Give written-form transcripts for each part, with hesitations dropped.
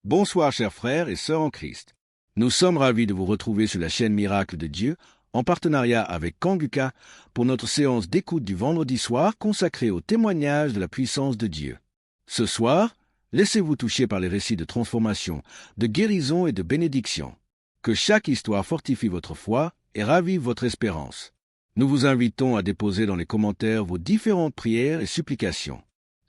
Bonsoir chers frères et sœurs en Christ. Nous sommes ravis de vous retrouver sur la chaîne Miracle de Dieu en partenariat avec Kanguka pour notre séance d'écoute du vendredi soir consacrée au témoignage de la puissance de Dieu. Ce soir, laissez-vous toucher par les récits de transformation, de guérison et de bénédiction. Que chaque histoire fortifie votre foi et ravive votre espérance. Nous vous invitons à déposer dans les commentaires vos différentes prières et supplications.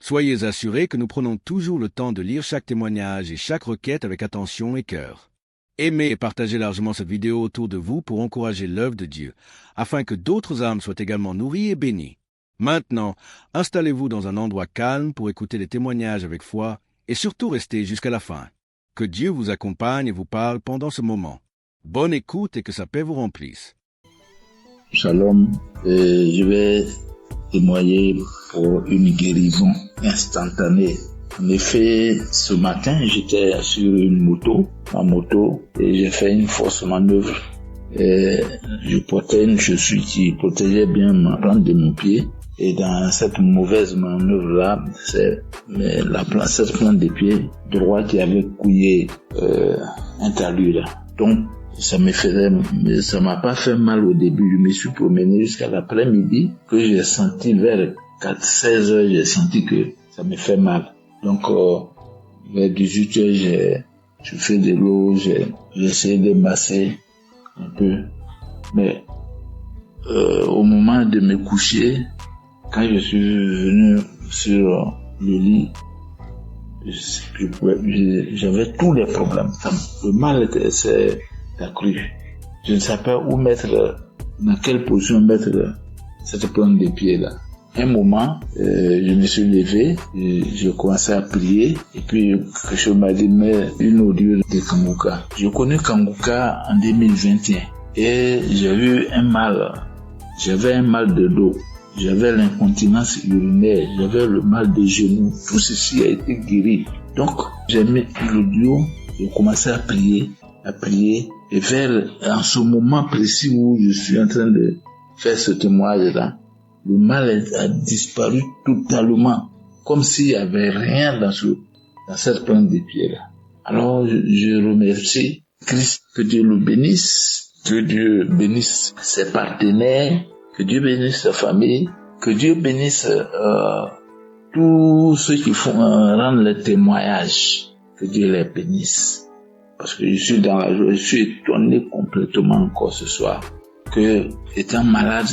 Soyez assurés que nous prenons toujours le temps de lire chaque témoignage et chaque requête avec attention et cœur. Aimez et partagez largement cette vidéo autour de vous pour encourager l'œuvre de Dieu, afin que d'autres âmes soient également nourries et bénies. Maintenant, installez-vous dans un endroit calme pour écouter les témoignages avec foi et surtout restez jusqu'à la fin. Que Dieu vous accompagne et vous parle pendant ce moment. Bonne écoute et que sa paix vous remplisse. Shalom, je vais témoigner pour une guérison instantanée. En effet, ce matin, j'étais sur ma moto, et j'ai fait une fausse manœuvre. Et je portais une chaussure qui protégeait bien ma plante de mon pied. Et dans cette mauvaise manœuvre-là, c'est cette plante de pied droit qui avait couillé un talus là. Donc, ça m'a pas fait mal au début. Je me suis promené jusqu'à l'après-midi que j'ai senti vers 16 heures, j'ai senti que ça me fait mal. Donc, vers 18 heures, j'ai fait de l'eau, j'ai essayé de masser un peu. Mais, au moment de me coucher, quand je suis venu sur le lit, j'avais tous les problèmes. Le mal s'est accru. Je ne savais pas dans quelle position mettre cette plante de pied là. Un moment, je me suis levé, je commençais à prier, et puis quelque chose m'a dit, mais une audio de Kanguka. Je connais Kanguka en 2021, et j'avais un mal de dos, j'avais l'incontinence urinaire, j'avais le mal de genoux, tout ceci a été guéri. Donc, j'ai mis l'audio, j'ai commencé à prier, et en ce moment précis où je suis en train de faire ce témoignage-là, le mal a disparu totalement, comme s'il n'y avait rien dans cette plante de pied-là. Alors, je remercie Christ, que Dieu le bénisse, que Dieu bénisse ses partenaires, que Dieu bénisse sa famille, que Dieu bénisse tous ceux qui rendent le témoignage, que Dieu les bénisse. Parce que je suis dans la joie, je suis étonné complètement encore ce soir que, étant malade,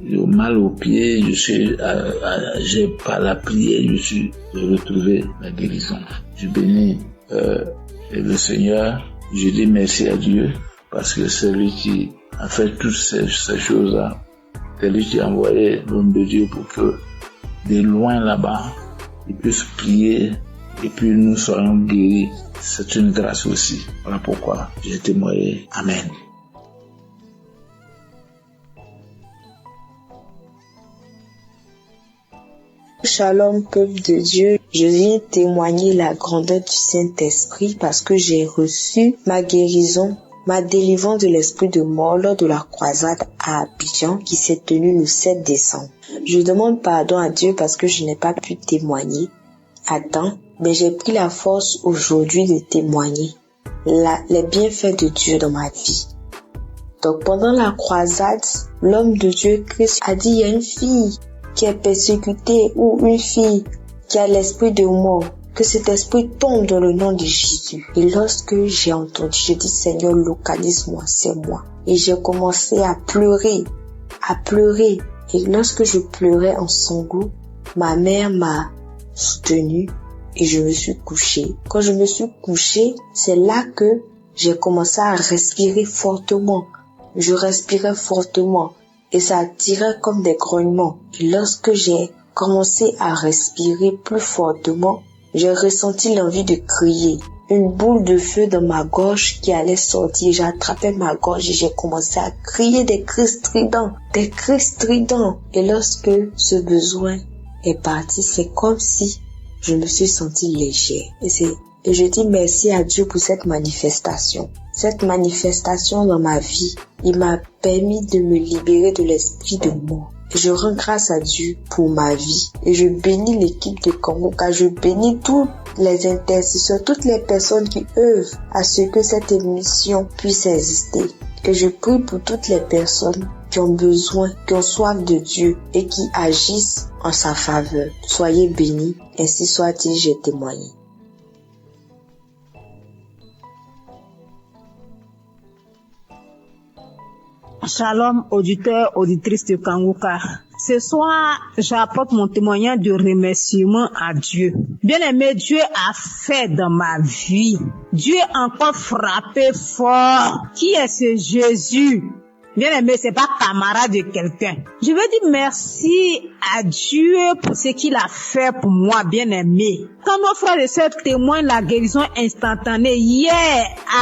j'ai mal au pied, j'ai par la prière, j'ai retrouvé la guérison. Je bénis le Seigneur, je dis merci à Dieu, parce que c'est lui qui a fait toutes ces choses-là. C'est lui qui a envoyé l'homme de Dieu pour que, de loin là-bas, il puisse prier et puis nous soyons guéris. C'est une grâce aussi. Voilà pourquoi j'ai témoigné. Amen. Shalom, peuple de Dieu. Je viens témoigner la grandeur du Saint-Esprit parce que j'ai reçu ma guérison, ma délivrance de l'esprit de mort lors de la croisade à Abidjan qui s'est tenue le 7 décembre. Je demande pardon à Dieu parce que je n'ai pas pu témoigner à temps, mais j'ai pris la force aujourd'hui de témoigner les bienfaits de Dieu dans ma vie. Donc pendant la croisade, l'homme de Dieu Christ a dit, il y a une fille qui est persécutée ou une fille qui a l'esprit de mort, que cet esprit tombe dans le nom de Jésus. Et lorsque j'ai entendu, j'ai dit, Seigneur, localise-moi, c'est moi. Et j'ai commencé à pleurer. Et lorsque je pleurais en sanglots, ma mère m'a soutenue et je me suis couchée. Quand je me suis couchée, c'est là que j'ai commencé à respirer fortement. Je respirais fortement et ça tirait comme des grognements. Et lorsque j'ai commencé à respirer plus fortement, j'ai ressenti l'envie de crier. Une boule de feu dans ma gorge qui allait sortir. J'ai attrapé ma gorge et j'ai commencé à crier des cris stridents. Et lorsque ce besoin est parti, c'est comme si je me suis sentie légère. Et je dis merci à Dieu pour cette manifestation. Cette manifestation dans ma vie, il m'a permis de me libérer de l'esprit de mort. Je rends grâce à Dieu pour ma vie et je bénis l'équipe de Kanguka. Je bénis tous les intercesseurs, toutes les personnes qui œuvrent à ce que cette émission puisse exister. Et je prie pour toutes les personnes qui ont besoin, qui ont soif de Dieu et qui agissent en sa faveur. Soyez bénis, ainsi soit-il, j'ai témoigné. Shalom, auditeurs, auditrices de Kanguka. Ce soir, j'apporte mon témoignage de remerciement à Dieu. Bien-aimé, Dieu a fait dans ma vie. Dieu a encore frappé fort. Qui est ce Jésus? Bien-aimé, c'est pas camarade de quelqu'un. Je veux dire merci à Dieu pour ce qu'il a fait pour moi, bien-aimé. Quand nos frères et sœurs témoignent la guérison instantanée, hier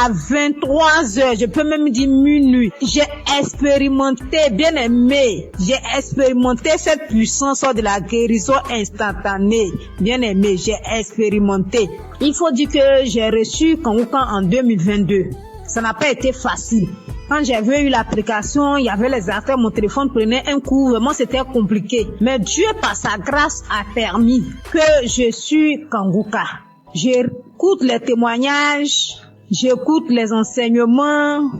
à 23h, je peux même dire minuit, j'ai expérimenté, bien-aimé, j'ai expérimenté cette puissance de la guérison instantanée. Bien-aimé, j'ai expérimenté. Il faut dire que j'ai reçu Kanguka en 2022. Ça n'a pas été facile. Quand j'avais eu l'application, il y avait les affaires, mon téléphone prenait un coup, vraiment c'était compliqué. Mais Dieu, par sa grâce, a permis que je suis Kanguka. J'écoute les témoignages, j'écoute les enseignements,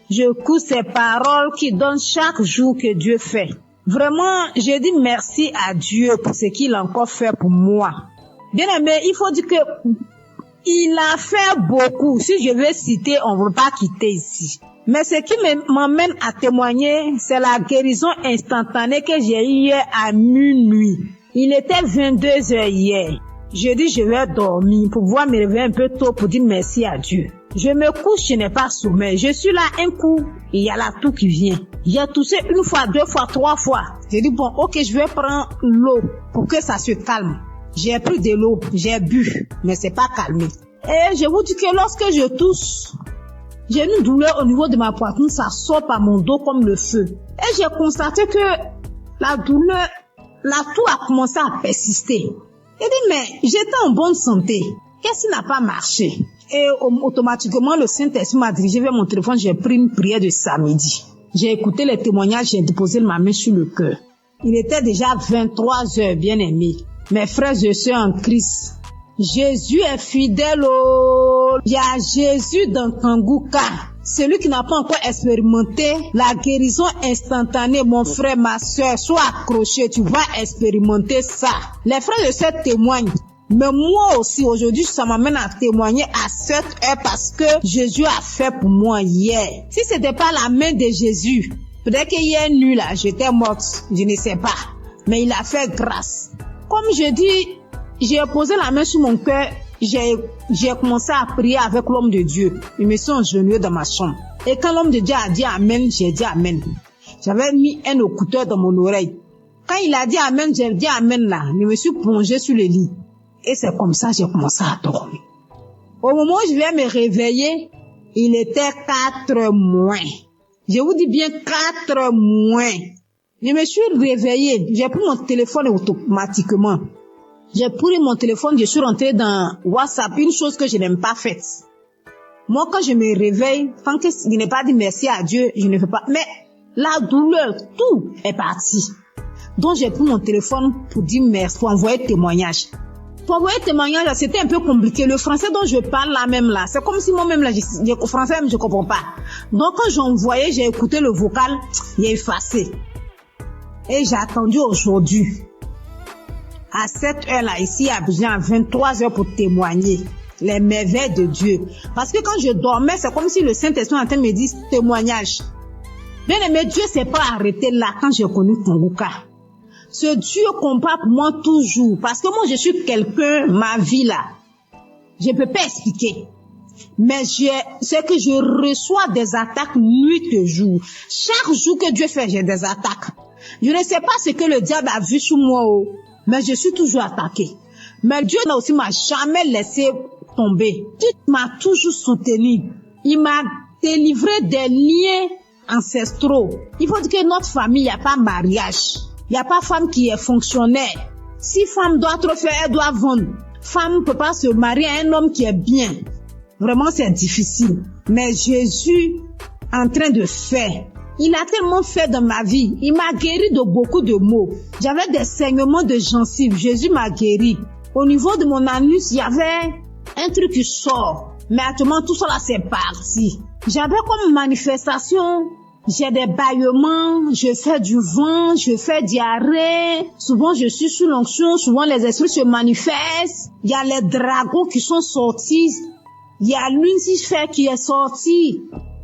j'écoute ces paroles qui donnent chaque jour que Dieu fait. Vraiment, je dis merci à Dieu pour ce qu'il a encore fait pour moi. Bien aimé, il faut dire que il a fait beaucoup. Si je veux citer, on ne veut pas quitter ici. Mais ce qui m'emmène à témoigner, c'est la guérison instantanée que j'ai eue hier à minuit. Il était 22h hier. Je dis, je vais dormir pour pouvoir me réveiller un peu tôt pour dire merci à Dieu. Je me couche, je n'ai pas sommeil. Je suis là un coup, il y a la toux qui vient. J'ai toussé une fois, deux fois, trois fois. J'ai dit, bon, ok, je vais prendre l'eau pour que ça se calme. J'ai pris de l'eau, j'ai bu, mais c'est pas calmé. Et je vous dis que lorsque je tousse, j'ai une douleur au niveau de ma poitrine, ça sort par mon dos comme le feu. Et j'ai constaté que la douleur, la toux a commencé à persister. J'ai dit, mais j'étais en bonne santé. Qu'est-ce qui n'a pas marché? Et automatiquement, le Saint-Esprit m'a dirigé vers mon téléphone. J'ai pris une prière de samedi. J'ai écouté les témoignages, j'ai déposé ma main sur le cœur. Il était déjà 23h, bien aimé. Mes frères et sœurs en Christ, Jésus est fidèle. Il y a Jésus dans Kanguka. Celui qui n'a pas encore expérimenté la guérison instantanée, mon frère, ma soeur, sois accroché, tu vas expérimenter ça. Les frères et sœurs témoignent. Mais moi aussi, aujourd'hui, ça m'amène à témoigner à cette heure parce que Jésus a fait pour moi hier. Si c'était pas la main de Jésus, peut-être qu'hier nuit là, j'étais morte, je ne sais pas. Mais il a fait grâce. Comme je dis, j'ai posé la main sur mon cœur, j'ai commencé à prier avec l'homme de Dieu. Je me suis agenouillée dans ma chambre. Et quand l'homme de Dieu a dit Amen, j'ai dit Amen. J'avais mis un écouteur dans mon oreille. Quand il a dit Amen, j'ai dit Amen là. Je me suis plongée sur le lit. Et c'est comme ça que j'ai commencé à dormir. Au moment où je viens me réveiller, il était 4 moins. Je vous dis bien 4 moins. Je me suis réveillée. J'ai pris mon téléphone automatiquement. J'ai pris mon téléphone, je suis rentrée dans WhatsApp, une chose que je n'aime pas faite. Moi, quand je me réveille, tant que je n'ai pas dit merci à Dieu, je ne fais pas. Mais la douleur, tout est parti. Donc, j'ai pris mon téléphone pour dire merci, pour envoyer témoignage. Pour envoyer témoignage, c'était un peu compliqué. Le français dont je parle là même là, c'est comme si moi-même là, le français même je comprends pas. Donc, quand j'envoyais, j'ai écouté le vocal, il est effacé. Et j'ai attendu aujourd'hui. À cette heure-là, ici à Abidjan, à 23h pour témoigner les merveilles de Dieu. Parce que quand je dormais, c'est comme si le Saint-Esprit en train de me dire témoignage. Bien aimé, Dieu s'est pas arrêté là quand j'ai connu Kanguka. Ce Dieu combat pour moi toujours. Parce que moi, je suis quelqu'un, ma vie là, je peux pas expliquer. Mais c'est que je reçois des attaques nuit et jour. Chaque jour que Dieu fait, j'ai des attaques. Je ne sais pas ce que le diable a vu sur moi. Mais je suis toujours attaquée. Mais Dieu aussi m'a jamais laissé tomber. Dieu m'a toujours soutenu. Il m'a délivré des liens ancestraux. Il faut dire que notre famille, il n'y a pas mariage. Il n'y a pas femme qui est fonctionnaire. Si femme doit trop faire, elle doit vendre. Femme ne peut pas se marier à un homme qui est bien. Vraiment, c'est difficile. Mais Jésus est en train de faire. Il a tellement fait dans ma vie. Il m'a guéri de beaucoup de maux. J'avais des saignements de gencives. Jésus m'a guéri. Au niveau de mon anus, il y avait un truc qui sort. Mais actuellement, tout ça là, c'est parti. J'avais comme manifestation, j'ai des bâillements, je fais du vent, je fais diarrhée. Souvent, je suis sous l'onction. Souvent, les esprits se manifestent. Il y a les dragons qui sont sortis. Il y a Lucifer qui est sorti.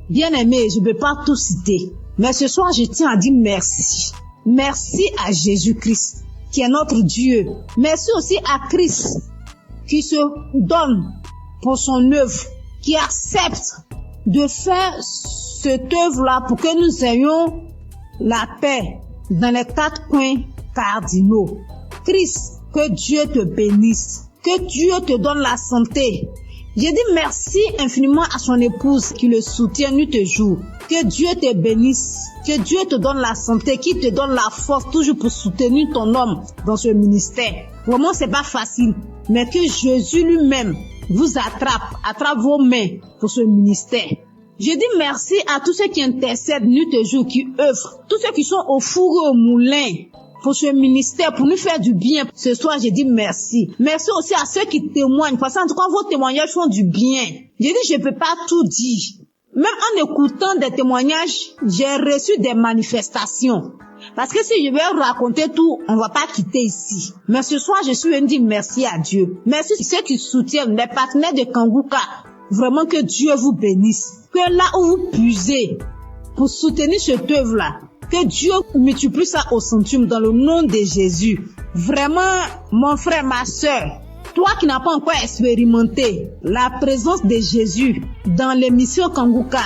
Bien aimé, je ne peux pas tout citer. Mais ce soir, je tiens à dire merci. Merci à Jésus-Christ, qui est notre Dieu. Merci aussi à Christ, qui se donne pour son œuvre, qui accepte de faire cette œuvre-là pour que nous ayons la paix dans les 4 coins cardinaux. Christ, que Dieu te bénisse, que Dieu te donne la santé. Je dis merci infiniment à son épouse qui le soutient nuit et jour. Que Dieu te bénisse, que Dieu te donne la santé, qui te donne la force toujours pour soutenir ton homme dans ce ministère. Vraiment, c'est pas facile, mais que Jésus lui-même vous attrape vos mains pour ce ministère. Je dis merci à tous ceux qui intercèdent nuit et jour, qui œuvrent, tous ceux qui sont au four et au moulin pour ce ministère, pour nous faire du bien. Ce soir, je dis merci. Merci aussi à ceux qui témoignent, parce qu'en tout cas, vos témoignages font du bien. Je dis, je peux pas tout dire. Même en écoutant des témoignages, j'ai reçu des manifestations. Parce que si je vais raconter tout, on va pas quitter ici. Mais ce soir, je suis venu dire merci à Dieu. Merci à ceux qui soutiennent, les partenaires de Kanguka. Vraiment que Dieu vous bénisse. Que là où vous puisez pour soutenir cette œuvre-là, que Dieu multiplie ça au centuple dans le nom de Jésus. Vraiment, mon frère, ma soeur, toi qui n'as pas encore expérimenté la présence de Jésus dans l'émission Kanguka,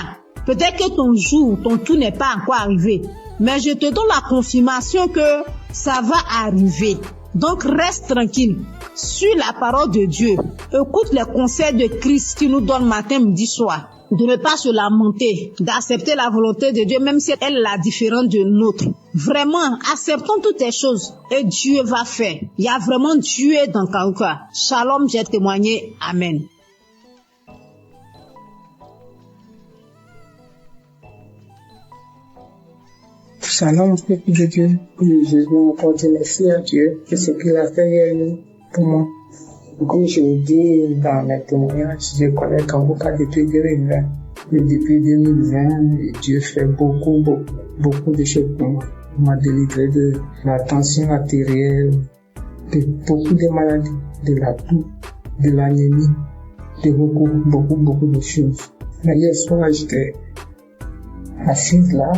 peut-être que ton jour, ton tour n'est pas encore arrivé. Mais je te donne la confirmation que ça va arriver. Donc reste tranquille. Suis la parole de Dieu. Écoute les conseils de Christ qui nous donne matin, midi, soir. De ne pas se lamenter, d'accepter la volonté de Dieu, même si elle est la différente de nôtre. Vraiment, acceptons toutes les choses et Dieu va faire. Il y a vraiment Dieu dans Kanguka. Shalom, j'ai témoigné. Amen. Shalom, peuple de Dieu. Je veux encore dire merci à Dieu de ce qu'il a fait pour moi. Comme je le dis dans mes témoignages, je connais Kanguka depuis 2020. Et depuis 2020, Dieu fait beaucoup de choses pour moi. Il m'a délivré de la tension artérielle, de beaucoup de maladies, de la toux, de l'anémie, de beaucoup de choses. Mais hier soir, j'étais assise là,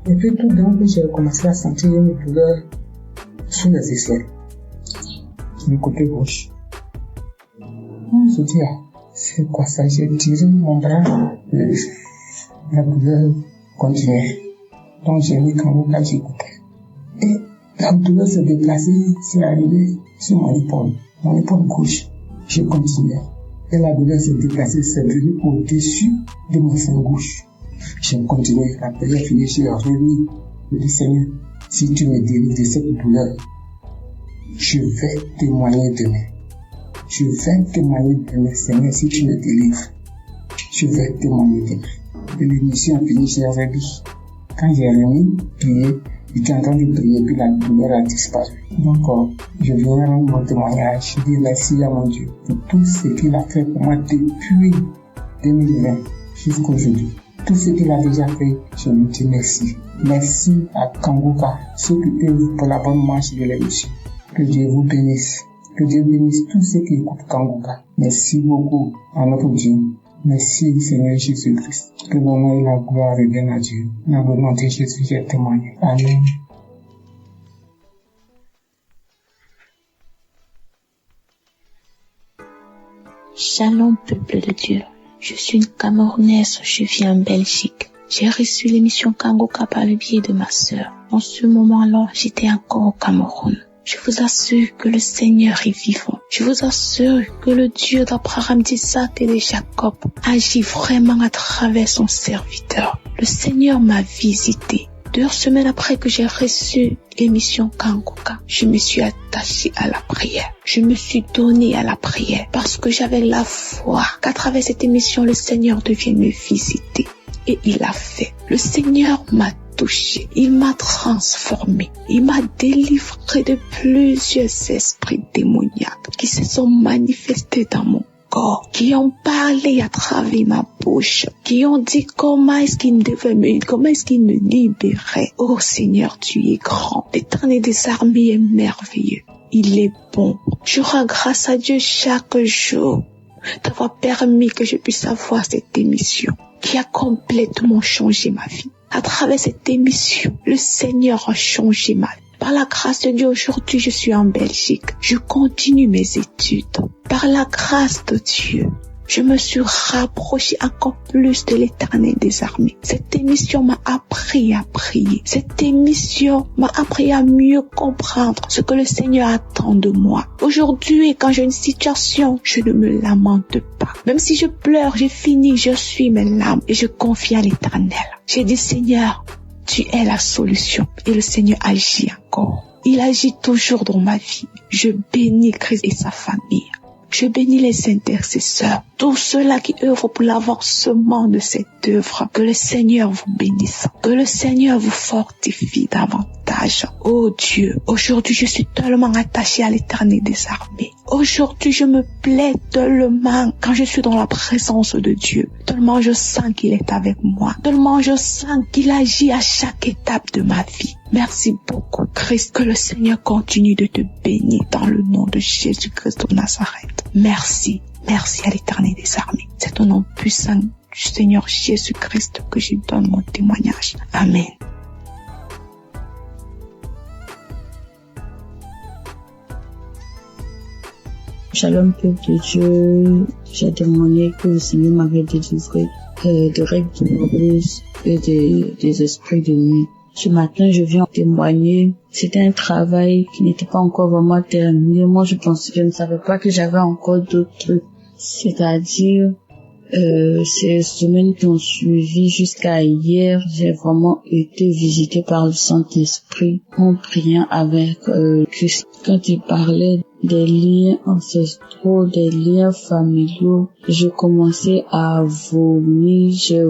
et puis tout d'un coup, j'ai commencé à sentir une douleur sous les aisselles, du côté gauche. Je dis, c'est quoi ça? J'ai tiré mon bras, la douleur continuait. Donc j'ai mis Kanguka, j'écoutais. Et la douleur se déplaçait, c'est arrivé sur mon épaule gauche. Je continuais. Et la douleur se déplaçait, c'est venu au-dessus de mon sein gauche. J'ai continué. Après j'ai fini, j'ai remis. Je dis, Seigneur, si tu me délivres de cette douleur, je vais témoigner demain. Je vais témoigner demain, Seigneur, si tu me délivres. Je vais témoigner demain. Et l'émission a fini, j'ai remis. Quand j'ai remis, prié, j'étais en train de prier, puis la douleur a disparu. Donc, je viens rendre mon témoignage. Je dis merci à mon Dieu pour tout ce qu'il a fait pour moi depuis 2020 jusqu'à aujourd'hui. Tout ce qu'il a déjà fait, je lui dis merci. Merci à Kanguka, ceux qui œuvrent pour la bonne marche de l'émission. Que Dieu vous bénisse. Que Dieu bénisse tous ceux qui écoutent Kanguka. Merci beaucoup à notre Dieu. Merci Seigneur Jésus-Christ. Que l'honneur et la gloire reviennent à Dieu. Dans le nom de Jésus, j'ai témoigné. Amen. Shalom, peuple de Dieu. Je suis une Camerounaise, je vis en Belgique. J'ai reçu l'émission Kanguka par le biais de ma sœur. En ce moment-là, j'étais encore au Cameroun. Je vous assure que le Seigneur est vivant. Je vous assure que le Dieu d'Abraham, d'Isaac et de Jacob agit vraiment à travers son serviteur. Le Seigneur m'a visité. 2 semaines après que j'ai reçu l'émission Kanguka, je me suis attachée à la prière. Je me suis donnée à la prière parce que j'avais la foi qu'à travers cette émission, le Seigneur devienne me visiter. Et il a fait. Le Seigneur m'a touché, il m'a transformé, il m'a délivré de plusieurs esprits démoniaques qui se sont manifestés dans mon corps, qui ont parlé à travers ma bouche, qui ont dit comment est-ce qu'ils me libéraient. Oh Seigneur, tu es grand, l'Éternel des armées est merveilleux, il est bon. Je rends grâce à Dieu chaque jour d'avoir permis que je puisse avoir cette émission qui a complètement changé ma vie. À travers cette émission, le Seigneur a changé ma vie. Par la grâce de Dieu, aujourd'hui, je suis en Belgique. Je continue mes études. Par la grâce de Dieu, je me suis rapprochée encore plus de l'Éternel des armées. Cette émission m'a appris à prier. Cette émission m'a appris à mieux comprendre ce que le Seigneur attend de moi. Aujourd'hui, quand j'ai une situation, je ne me lamente pas. Même si je pleure, j'ai fini, je suis mes larmes et je confie à l'Éternel. J'ai dit, Seigneur, tu es la solution. Et le Seigneur agit encore. Il agit toujours dans ma vie. Je bénis Christ et sa famille. Je bénis les intercesseurs, tous ceux-là qui œuvrent pour l'avancement de cette œuvre. Que le Seigneur vous bénisse, que le Seigneur vous fortifie davantage. Oh Dieu, aujourd'hui je suis tellement attachée à l'Éternel des armées. Aujourd'hui je me plais tellement quand je suis dans la présence de Dieu. Tellement je sens qu'il est avec moi. Tellement je sens qu'il agit à chaque étape de ma vie. Merci beaucoup Christ, que le Seigneur continue de te bénir dans le nom de Jésus-Christ de Nazareth. Merci, merci à l'Éternel des armées. C'est au nom puissant du Seigneur Jésus-Christ que je donne mon témoignage. Amen. Shalom peuple de Dieu, j'ai témoigné que le Seigneur m'avait délivré de règles douloureuses et des esprits de nuit. Ce matin, je viens témoigner. C'était un travail qui n'était pas encore vraiment terminé. Moi, je ne savais pas que j'avais encore d'autres trucs. C'est-à-dire, ces semaines qui ont suivi jusqu'à hier, j'ai vraiment été visitée par le Saint-Esprit en priant avec Christ. Quand il parlait des liens ancestraux, des liens familiaux, je commençais à vomir, j'ai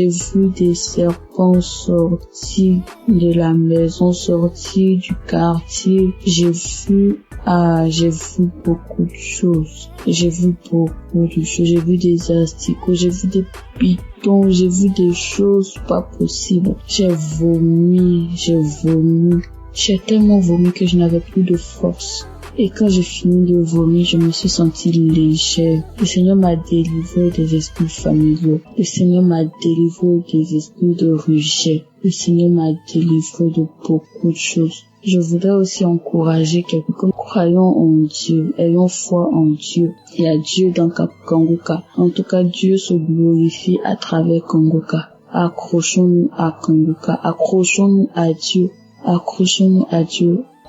vu des serpents sortir de la maison, sortir du quartier, j'ai vu beaucoup de choses. J'ai vu des asticots, j'ai vu des pitons, j'ai vu des choses pas possibles. J'ai vomi. J'ai tellement vomi que je n'avais plus de force. Et quand j'ai fini de vomir, je me suis sentie légère. Le Seigneur m'a délivré des esprits familiaux. Le Seigneur m'a délivré des esprits de rejet. Le Seigneur m'a délivré de beaucoup de choses. Je voudrais aussi encourager quelqu'un. Croyons en Dieu, ayons foi en Dieu. Il y a Dieu dans Kanguka. En tout cas, Dieu se glorifie à travers Kanguka. Accrochons-nous à Kanguka. Accrochons-nous à Dieu.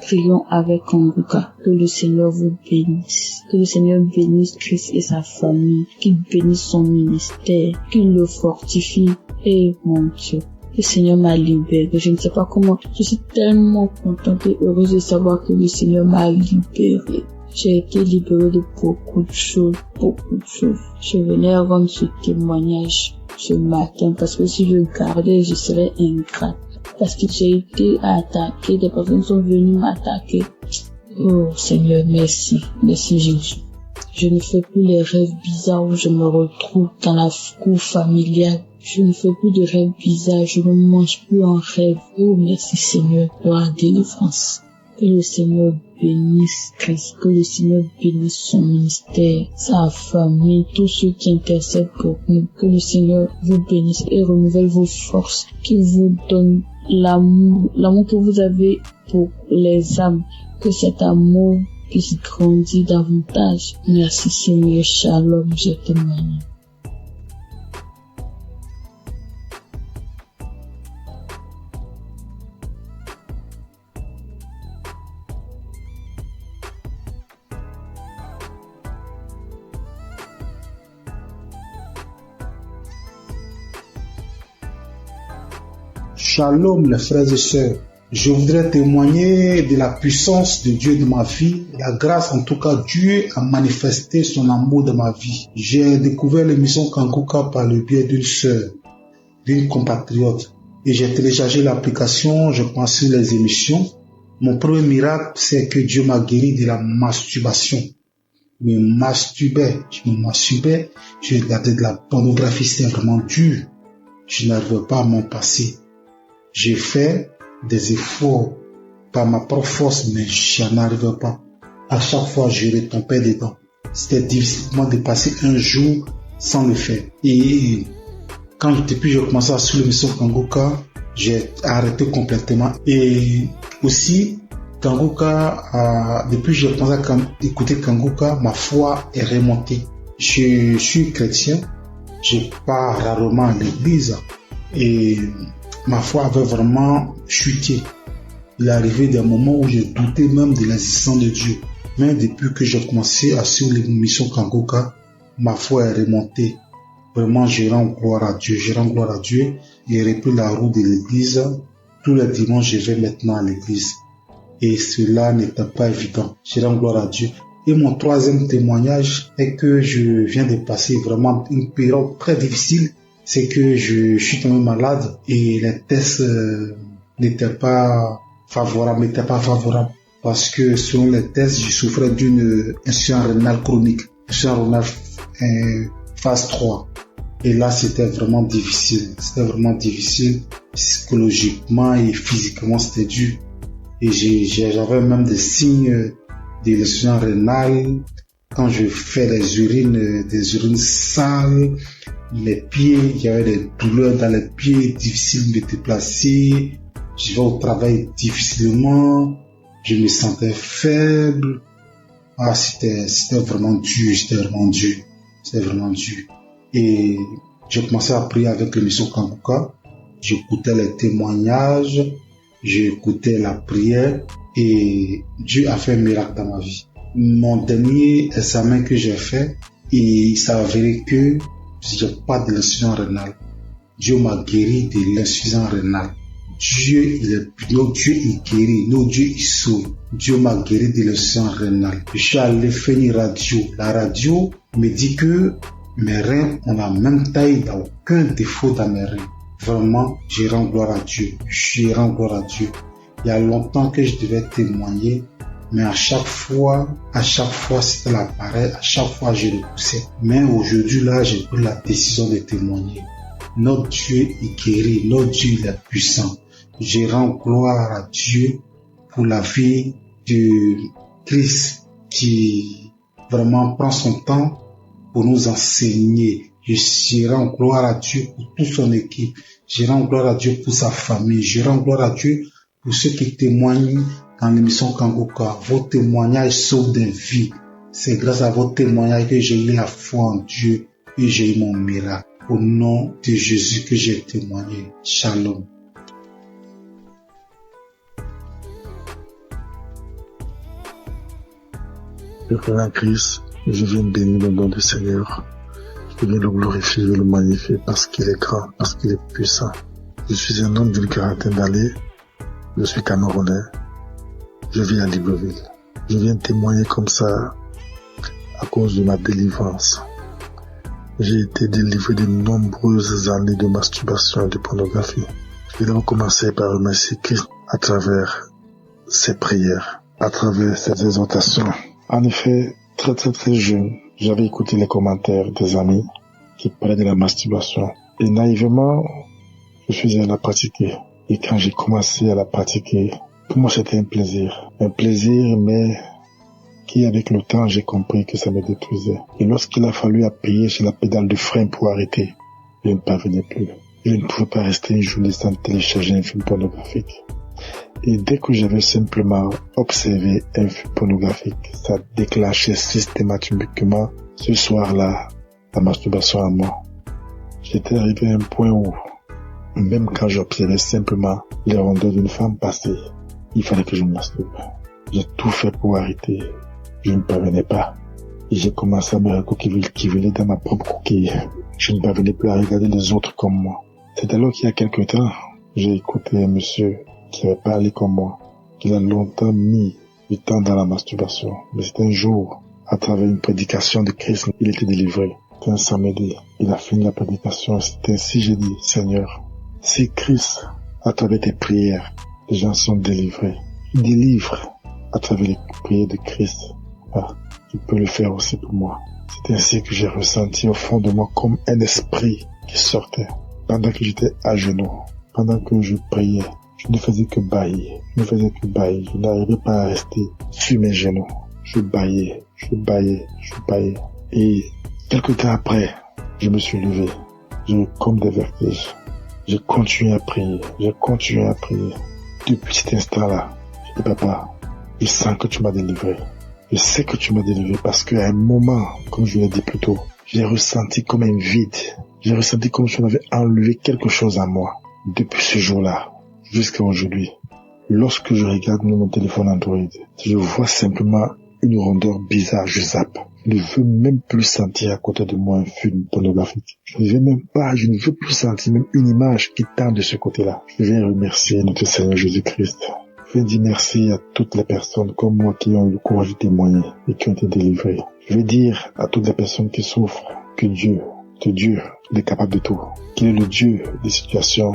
Prions avec Kanguka. Que le Seigneur vous bénisse. Que le Seigneur bénisse Christ et sa famille. Qu'il bénisse son ministère. Qu'il le fortifie. Et mon Dieu, le Seigneur m'a libéré. Je ne sais pas comment. Je suis tellement contente et heureuse de savoir que le Seigneur m'a libéré. J'ai été libérée de beaucoup de choses. Je venais rendre ce témoignage ce matin parce que si je gardais, je serais ingrate. Parce que j'ai été attaquée, des personnes sont venues m'attaquer. Oh Seigneur, merci Jésus. Je ne fais plus les rêves bizarres où je me retrouve dans la cour familiale. Je ne fais plus de rêves bizarres, je ne mange plus en rêve. Oh merci Seigneur pour la délivrance. Que le Seigneur bénisse Christ, que le Seigneur bénisse son ministère, sa famille, tous ceux qui intercèdent pour nous. Que le Seigneur vous bénisse et renouvelle vos forces, qu'il vous donne l'amour que vous avez pour les âmes, que cet amour puisse grandir davantage. Merci Seigneur, shalom, je témoigne. Shalom les frères et sœurs, Je voudrais témoigner de la puissance de Dieu dans ma vie, la grâce, en tout cas, Dieu a manifesté son amour dans ma vie. J'ai découvert l'émission Kanguka par le biais d'une sœur, d'une compatriote, et j'ai téléchargé l'application, je pense sur les émissions. Mon premier miracle, c'est que Dieu m'a guéri de la masturbation. Je me masturbais, je regardais de la pornographie, c'était vraiment dur. Je n'arrivais pas à m'en passer. J'ai fait des efforts par ma propre force, mais je n'arrivais pas. À chaque fois, je retombais dedans. C'était difficile pour moi de passer un jour sans le faire. Et depuis j'ai commencé à suivre l'émission Kanguka, j'ai arrêté complètement. Et aussi, Kanguka, depuis que j'ai commencé à écouter Kanguka, ma foi est remontée. Je suis chrétien, je pars rarement à l'église et ma foi avait vraiment chuté. Il est arrivé des moments où j'ai douté même de l'existence de Dieu. Mais depuis que j'ai commencé à suivre l'émission Kanguka, ma foi est remontée. Vraiment, je rends gloire à Dieu. J'ai repris la route de l'église. Tous les dimanches, je vais maintenant à l'église. Et cela n'était pas évident. Je rends gloire à Dieu. Et mon troisième témoignage est que je viens de passer vraiment une période très difficile. C'est que je suis tombé malade et les tests n'étaient pas favorables. Parce que selon les tests, je souffrais d'une insuffisance rénale chronique. Insuffisance rénale phase 3. Et là, c'était vraiment difficile. Psychologiquement et physiquement, c'était dur. Et j'avais même des signes de l'insuffisance rénale. Quand je fais des urines sales, mes pieds, il y avait des douleurs dans les pieds, difficile de me déplacer. Je vais au travail difficilement. Je me sentais faible. C'était vraiment dur. Et j'ai commencé à prier avec l'émission Kanguka. J'écoutais les témoignages, j'écoutais la prière et Dieu a fait un miracle dans ma vie. Mon dernier examen que j'ai fait, il s'est avéré que j'ai pas de l'insuffisance rénale. Dieu m'a guéri de l'insuffisance rénale. Notre Dieu il guérit, notre Dieu il sauve. Dieu m'a guéri de l'insuffisance rénale. Je suis allé faire une radio. La radio me dit que mes reins ont la même taille, il n'y a aucun défaut dans mes reins. Vraiment, je rends gloire à Dieu. Il y a longtemps que je devais témoigner, mais à chaque fois, c'était la pareille, à chaque fois, je le poussais. Mais aujourd'hui, là, j'ai pris la décision de témoigner. Notre Dieu est guéri, notre Dieu il est puissant. Je rends gloire à Dieu pour la vie de Christ qui vraiment prend son temps pour nous enseigner. Je rends gloire à Dieu pour toute son équipe. Je rends gloire à Dieu pour sa famille. Je rends gloire à Dieu pour ceux qui témoignent dans l'émission Kanguka. Vos témoignages sauvent des vies. C'est grâce à vos témoignages que j'ai eu la foi en Dieu et j'ai eu mon miracle. Au nom de Jésus que j'ai témoigné. Shalom. Le Frère en Christ, je viens bénir le nom du Seigneur. Je viens le glorifier, le magnifier parce qu'il est grand, parce qu'il est puissant. Je suis un homme d'une quarantaine d'années. Je suis Camerounais. Je vis à Libreville. Je viens témoigner comme ça à cause de ma délivrance. J'ai été délivré de nombreuses années de masturbation et de pornographie. Je vais commencer par remercier Christ à travers ses prières, à travers ses exhortations. En effet, très jeune, j'avais écouté les commentaires des amis qui parlaient de la masturbation. Et naïvement, je suis allé la pratiquer. Et quand j'ai commencé à la pratiquer, pour moi c'était un plaisir. Un plaisir, mais qui avec le temps, j'ai compris que ça me détruisait. Et lorsqu'il a fallu appuyer sur la pédale de frein pour arrêter, je ne parvenais plus. Je ne pouvais pas rester une journée sans télécharger un film pornographique. Et dès que j'avais simplement observé un film pornographique, ça déclenchait systématiquement ce soir-là la masturbation à moi. J'étais arrivé à un point où, même quand j'observais simplement les rondeurs d'une femme passer, il fallait que je me masturbe. J'ai tout fait pour arrêter. Je ne parvenais pas. Et j'ai commencé à me recouquiller dans ma propre coquille. Je ne parvenais plus à regarder les autres comme moi. C'est alors qu'il y a quelque temps, j'ai écouté un monsieur qui n'avait pas allé comme moi, qu'il a longtemps mis du temps dans la masturbation. Mais c'est un jour, à travers une prédication de Christ, il était délivré. C'était un samedi. Il a fini la prédication. C'est ainsi j'ai dit, Seigneur, si Christ, à travers tes prières, les gens sont délivrés, il délivre à travers les prières de Christ. Tu peux le faire aussi pour moi. C'est ainsi que j'ai ressenti au fond de moi comme un esprit qui sortait. Pendant que j'étais à genoux, pendant que je priais, je ne faisais que bâillir. Je n'arrivais pas à rester sur mes genoux. Je bâillais. Et quelque temps après, je me suis levé. J'ai eu comme des vertiges. J'ai continué à prier. Depuis cet instant-là, je dis, papa, je sens que tu m'as délivré. Je sais que tu m'as délivré parce qu'à un moment, comme je l'ai dit plus tôt, j'ai ressenti comme un vide. J'ai ressenti comme si on avait enlevé quelque chose à moi. Depuis ce jour-là, jusqu'à aujourd'hui, lorsque je regarde mon téléphone Android, je vois simplement une rondeur bizarre, je zappe. Je ne veux même plus sentir à côté de moi un film pornographique. Je ne veux plus sentir même une image qui tend de ce côté-là. Je vais remercier notre Seigneur Jésus-Christ. Je vais dire merci à toutes les personnes comme moi qui ont eu le courage de témoigner et qui ont été délivrées. Je vais dire à toutes les personnes qui souffrent que Dieu, il est capable de tout. Qu'il est le Dieu des situations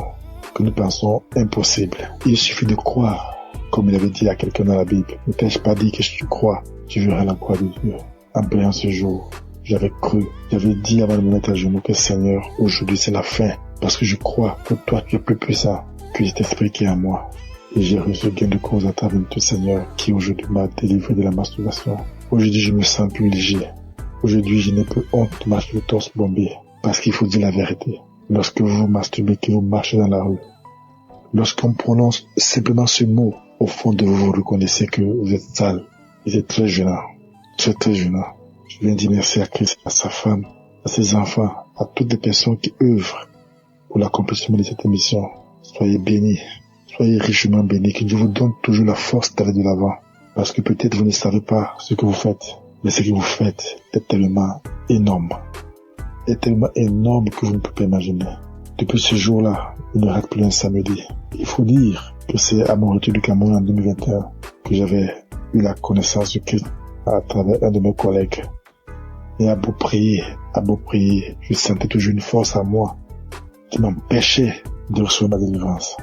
que nous pensons impossibles. Il suffit de croire, comme il avait dit à quelqu'un dans la Bible. Ne t'ai-je pas dit que si tu crois, tu verras la croix de Dieu. En priant ce jour, j'avais cru, j'avais dit avant de me mettre à genoux que Seigneur, aujourd'hui c'est la fin. Parce que je crois que toi tu es plus puissant que cet esprit qui est en moi. Et j'ai reçu gain de cause à travers tout Seigneur qui aujourd'hui m'a délivré de la masturbation. Aujourd'hui je me sens plus léger. Aujourd'hui je n'ai plus honte de marcher le torse bombé. Parce qu'il faut dire la vérité. Lorsque vous masturbez, que vous marchez dans la rue, lorsqu'on prononce simplement ce mot, au fond de vous, vous reconnaissez que vous êtes sale. Vous êtes très gênant. Très gênant. Je viens dire merci à Christ, à sa femme, à ses enfants, à toutes les personnes qui œuvrent pour l'accomplissement de cette émission. Soyez bénis. Soyez richement bénis. Que Dieu vous donne toujours la force d'aller de l'avant. Parce que peut-être vous ne savez pas ce que vous faites. Mais ce que vous faites est tellement énorme. Est tellement énorme que vous ne pouvez pas imaginer. Depuis ce jour-là, il ne rate plus un samedi. Il faut dire que c'est à mon retour du Cameroun en 2021 que j'avais eu la connaissance de Christ à travers un de mes collègues. Et à beau prier, je sentais toujours une force en moi qui m'empêchait de recevoir ma délivrance.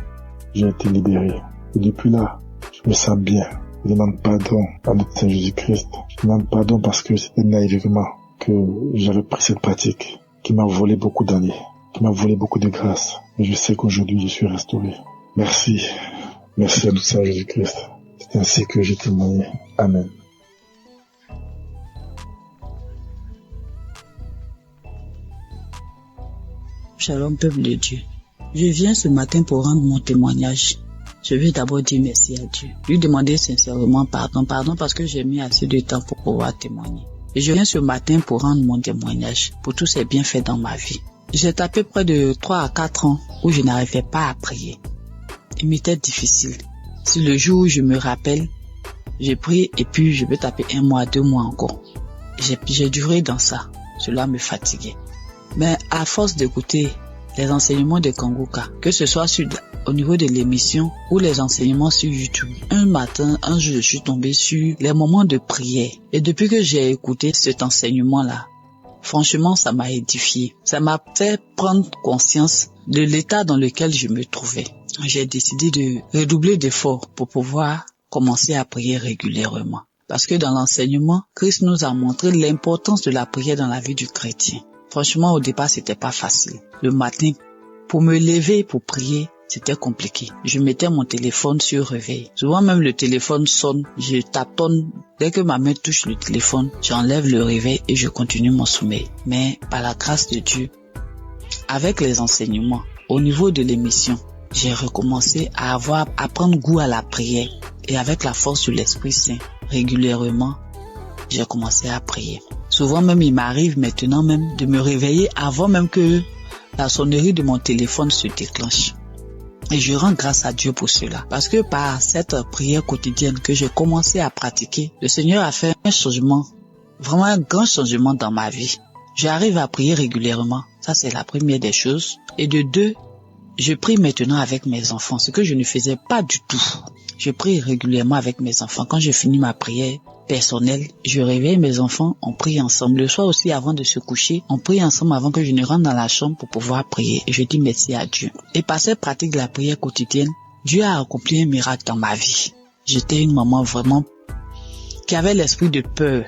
J'ai été libéré. Et depuis là, je me sens bien. Je demande pardon à notre Seigneur Jésus-Christ. Je demande pardon parce que c'était naïvement que j'avais pris cette pratique qui m'a volé beaucoup d'années, qui m'a volé beaucoup de grâce. Et je sais qu'aujourd'hui je suis restauré. Merci. Merci à notre Seigneur Jésus-Christ. C'est ainsi que j'ai témoigné. Amen. Shalom, peuple de Dieu. Je viens ce matin pour rendre mon témoignage. Je veux d'abord dire merci à Dieu. Lui demander sincèrement pardon parce que j'ai mis assez de temps pour pouvoir témoigner. Et je viens ce matin pour rendre mon témoignage pour tous ces bienfaits dans ma vie. J'ai tapé près de 3 à 4 ans où je n'arrivais pas à prier. Il m'était difficile. Si le jour où je me rappelle, j'ai prié et puis je peux taper 1 mois, 2 mois encore. J'ai duré dans ça. Cela me fatiguait. Mais à force d'écouter les enseignements de Kanguka, que ce soit au niveau de l'émission ou les enseignements sur YouTube, un jour, je suis tombé sur les moments de prière. Et depuis que j'ai écouté cet enseignement-là, franchement, ça m'a édifié. Ça m'a fait prendre conscience de l'état dans lequel je me trouvais. J'ai décidé de redoubler d'efforts pour pouvoir commencer à prier régulièrement. Parce que dans l'enseignement, Christ nous a montré l'importance de la prière dans la vie du chrétien. Franchement, au départ, c'était pas facile. Le matin, pour me lever pour prier, c'était compliqué. Je mettais mon téléphone sur réveil. Souvent même le téléphone sonne, je tâtonne. Dès que ma main touche le téléphone, j'enlève le réveil et je continue mon sommeil. Mais par la grâce de Dieu, avec les enseignements, au niveau de l'émission, j'ai recommencé à prendre goût à la prière. Et avec la force de l'Esprit Saint, régulièrement, j'ai commencé à prier. Souvent même, il m'arrive maintenant même de me réveiller avant même que la sonnerie de mon téléphone se déclenche. Et je rends grâce à Dieu pour cela. Parce que par cette prière quotidienne que j'ai commencé à pratiquer, le Seigneur a fait un changement, vraiment un grand changement dans ma vie. J'arrive à prier régulièrement. Ça, c'est la première des choses. Et de 2, Je prie maintenant avec mes enfants, ce que je ne faisais pas du tout. Je prie régulièrement avec mes enfants. Quand je finis ma prière personnelle, je réveille mes enfants, on prie ensemble. Le soir aussi, avant de se coucher, on prie ensemble avant que je ne rentre dans la chambre pour pouvoir prier. Et je dis merci à Dieu. Et par cette pratique de la prière quotidienne, Dieu a accompli un miracle dans ma vie. J'étais une maman vraiment qui avait l'esprit de peur.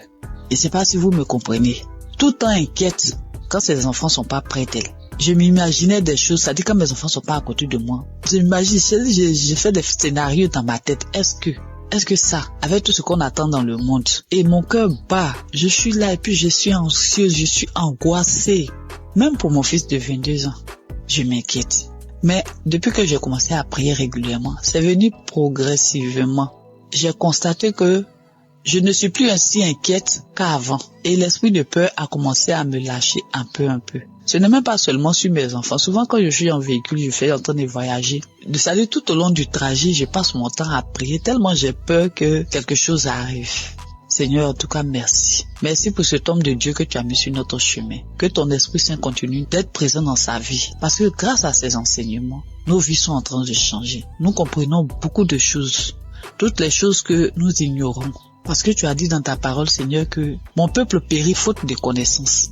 Et c'est pas si vous me comprenez. Tout le temps inquiète quand ses enfants sont pas près d'elle. Je m'imaginais des choses, c'est-à-dire quand mes enfants sont pas à côté de moi. J'ai fait des scénarios dans ma tête. Est-ce que ça, avec tout ce qu'on attend dans le monde, et mon cœur bat, je suis là et puis je suis anxieuse, je suis angoissée. Même pour mon fils de 22 ans, je m'inquiète. Mais depuis que j'ai commencé à prier régulièrement, c'est venu progressivement. J'ai constaté que je ne suis plus ainsi inquiète qu'avant. Et l'esprit de peur a commencé à me lâcher un peu. Ce n'est même pas seulement sur mes enfants. Souvent quand je suis en véhicule, je fais en train de voyager. C'est-à-dire tout au long du trajet, je passe mon temps à prier tellement j'ai peur que quelque chose arrive. Seigneur, en tout cas, merci. Merci pour cet homme de Dieu que tu as mis sur notre chemin. Que ton Esprit Saint continue d'être présent dans sa vie. Parce que grâce à ces enseignements, nos vies sont en train de changer. Nous comprenons beaucoup de choses. Toutes les choses que nous ignorons. Parce que tu as dit dans ta parole, Seigneur, que mon peuple périt faute de connaissance.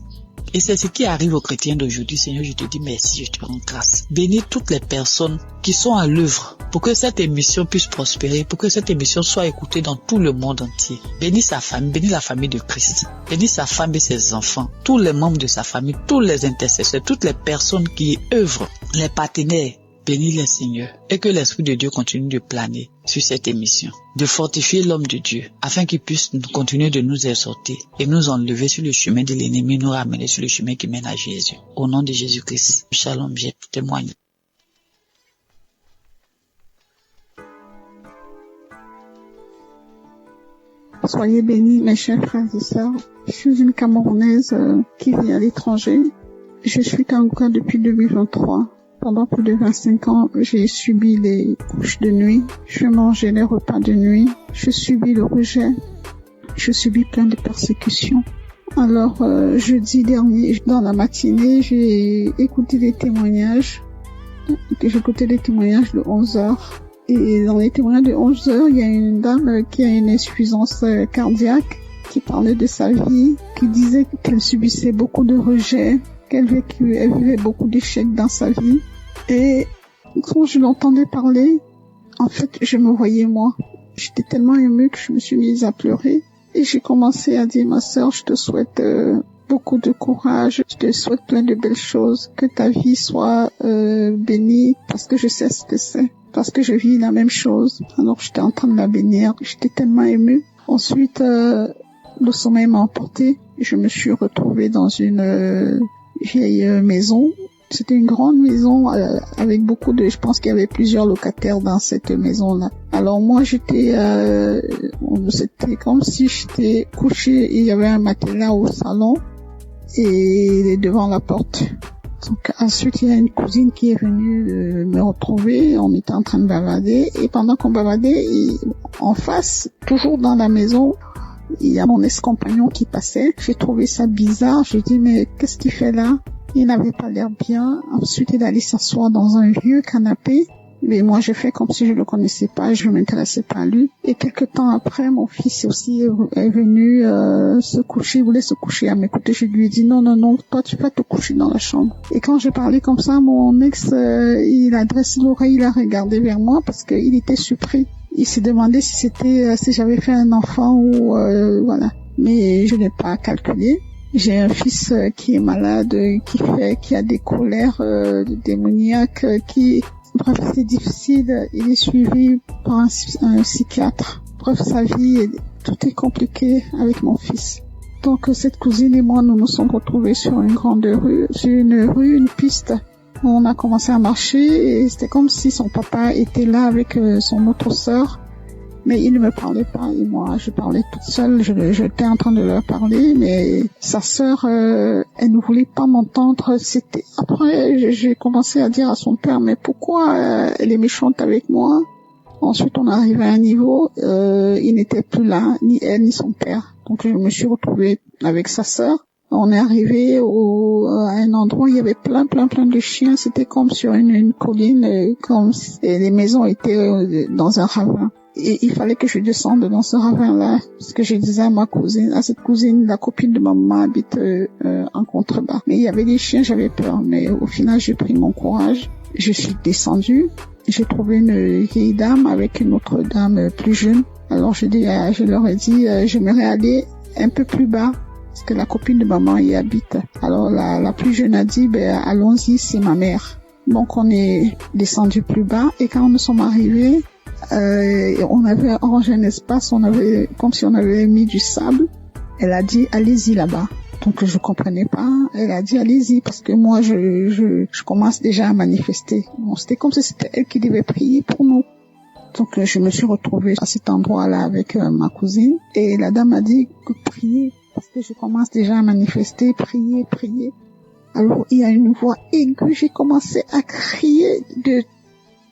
Et c'est ce qui arrive aux chrétiens d'aujourd'hui. Seigneur, je te dis merci, je te rends grâce. Bénis toutes les personnes qui sont à l'œuvre pour que cette émission puisse prospérer, pour que cette émission soit écoutée dans tout le monde entier. Bénis sa famille, bénis la famille de Christ. Bénis sa femme et ses enfants, tous les membres de sa famille, tous les intercesseurs, toutes les personnes qui œuvrent, les partenaires. Bénis les Seigneur et que l'Esprit de Dieu continue de planer sur cette émission, de fortifier l'homme de Dieu afin qu'il puisse continuer de nous exhorter et nous enlever sur le chemin de l'ennemi, nous ramener sur le chemin qui mène à Jésus. Au nom de Jésus-Christ, shalom, j'ai témoigné. Soyez bénis, mes chers frères et sœurs. Je suis une Camerounaise qui vit à l'étranger. Je suis Kanguka depuis 2023. Pendant plus de 25 ans, j'ai subi les couches de nuit, je mangeais les repas de nuit, je subis le rejet, je subis plein de persécutions. Alors, jeudi dernier, dans la matinée, j'ai écouté des témoignages. J'ai écouté des témoignages de 11h. Et dans les témoignages de 11h, il y a une dame qui a une insuffisance cardiaque, qui parlait de sa vie, qui disait qu'elle subissait beaucoup de rejet, qu'elle vivait beaucoup d'échecs dans sa vie. Et quand je l'entendais parler, en fait, je me voyais moi. J'étais tellement émue que je me suis mise à pleurer. Et j'ai commencé à dire, ma sœur, je te souhaite beaucoup de courage, je te souhaite plein de belles choses, que ta vie soit bénie, parce que je sais ce que c'est, parce que je vis la même chose. Alors j'étais en train de la bénir, j'étais tellement émue. Ensuite, le sommeil m'a emporté. Je me suis retrouvée dans une vieille maison. C'était une grande maison avec beaucoup de... Je pense qu'il y avait plusieurs locataires dans cette maison-là. Alors moi, c'était comme si j'étais couchée. Il y avait un matelas au salon et devant la porte. Donc ensuite, il y a une cousine qui est venue me retrouver. On était en train de bavader. Et pendant qu'on bavadait, en face, toujours dans la maison, il y a mon ex-compagnon qui passait. J'ai trouvé ça bizarre. J'ai dit, mais qu'est-ce qu'il fait là? Il n'avait pas l'air bien. Ensuite, il allait s'asseoir dans un vieux canapé. Mais moi, j'ai fait comme si je le connaissais pas, je m'intéressais pas à lui. Et quelque temps après, mon fils aussi est venu se coucher, il voulait se coucher à mes côtés. Je lui ai dit, non, toi, tu vas te coucher dans la chambre. Et quand j'ai parlé comme ça, mon ex, il a dressé l'oreille, il a regardé vers moi parce qu'il était surpris. Il s'est demandé si j'avais fait un enfant ou voilà. Mais je n'ai pas calculé. J'ai un fils qui est malade, qui a des colères démoniaques, bref, c'est difficile. Il est suivi par un psychiatre. Bref, sa vie, tout est compliqué avec mon fils. Donc, cette cousine et moi, nous nous sommes retrouvés sur une grande rue, une piste. On a commencé à marcher et c'était comme si son papa était là avec son autre sœur. Mais il ne me parlait pas et moi je parlais toute seule, j'étais en train de leur parler, mais sa sœur, elle ne voulait pas m'entendre. Après j'ai commencé à dire à son père, mais pourquoi elle est méchante avec moi? Ensuite on arrivait à un niveau, il n'était plus là, ni elle ni son père. Donc je me suis retrouvée avec sa sœur. On est arrivé à un endroit où il y avait plein de chiens. C'était comme sur une colline, comme les maisons étaient dans un ravin. Et il fallait que je descende dans ce ravin-là, parce que je disais à ma cousine, à cette cousine, la copine de ma maman habite en contrebas. Mais il y avait des chiens, j'avais peur. Mais au final, j'ai pris mon courage. Je suis descendue. J'ai trouvé une vieille dame avec une autre dame plus jeune. Alors je leur ai dit, j'aimerais aller un peu plus bas, parce que la copine de maman y habite. Alors la plus jeune a dit, allons-y, c'est ma mère. Donc on est descendu plus bas, et quand nous sommes arrivés, on avait arrangé un espace, comme si on avait mis du sable. Elle a dit, allez-y là-bas. Donc je comprenais pas. Elle a dit, allez-y, parce que moi je commence déjà à manifester. Bon, c'était comme si c'était elle qui devait prier pour nous. Donc je me suis retrouvée à cet endroit-là avec ma cousine, et la dame a dit, priez, parce que je commence déjà à manifester, priez. Alors il y a une voix aiguë, j'ai commencé à crier de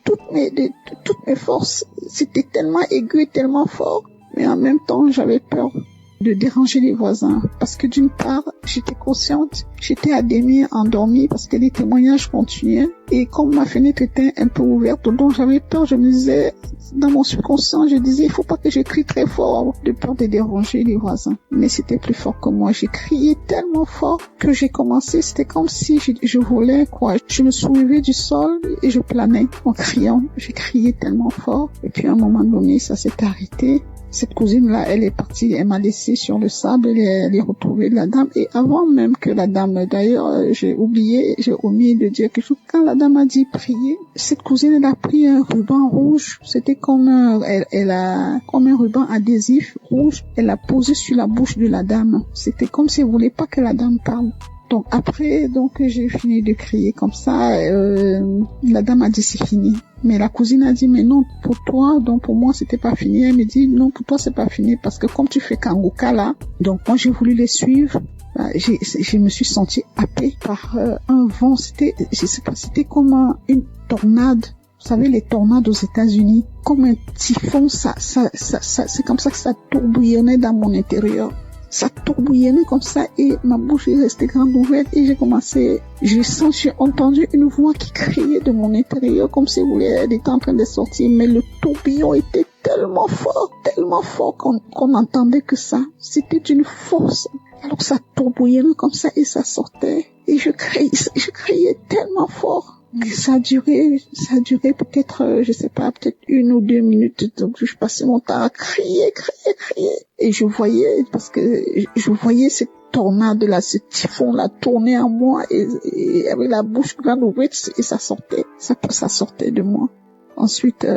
toutes mes forces. C'était tellement aigu et tellement fort, mais en même temps j'avais peur de déranger les voisins, parce que d'une part j'étais consciente, j'étais à demi endormie parce que les témoignages continuaient, et comme ma fenêtre était un peu ouverte, donc j'avais peur. Je me disais, dans mon subconscient, je disais, il faut pas que je crie très fort, de peur de déranger les voisins. Mais c'était plus fort que moi. J'ai crié tellement fort que j'ai commencé, c'était comme si je volais, quoi. Je me soulevais du sol et je planais en criant. J'ai crié tellement fort, et puis à un moment donné, ça s'est arrêté. Cette cousine-là, elle est partie, elle m'a laissé sur le sable, elle est retrouvée la dame. Et avant même que la dame, d'ailleurs, j'ai omis de dire quelque chose. Quand la dame a dit prier, cette cousine, elle a pris un ruban rouge. C'était comme comme un ruban adhésif rouge. Elle l'a posé sur la bouche de la dame. C'était comme si elle voulait pas que la dame parle. Donc après, j'ai fini de crier comme ça. La dame a dit c'est fini. Mais la cousine a dit mais non, pour toi, donc pour moi c'était pas fini. Elle me dit non, pour toi c'est pas fini, parce que comme tu fais Kanguka là, donc moi j'ai voulu les suivre. Je me suis sentie happée par un vent. C'était comme une tornade. Vous savez, les tornades aux États-Unis, comme un typhon, c'est comme ça que ça tourbillonnait dans mon intérieur. Ça tourbillonnait comme ça, et ma bouche est restée grande ouverte, et j'ai entendu une voix qui criait de mon intérieur comme si elle était en train de sortir, mais le tourbillon était tellement fort qu'on entendait que ça. C'était d'une force. Alors ça tourbillonnait comme ça et ça sortait, et je criais tellement fort. Ça a duré peut-être, je sais pas, peut-être 1 ou 2 minutes. Donc, je passais mon temps à crier. Et je voyais cette tornade-là, ce typhon-là tourner en moi, et avec la bouche grande ouverte, et ça sortait de moi. Ensuite,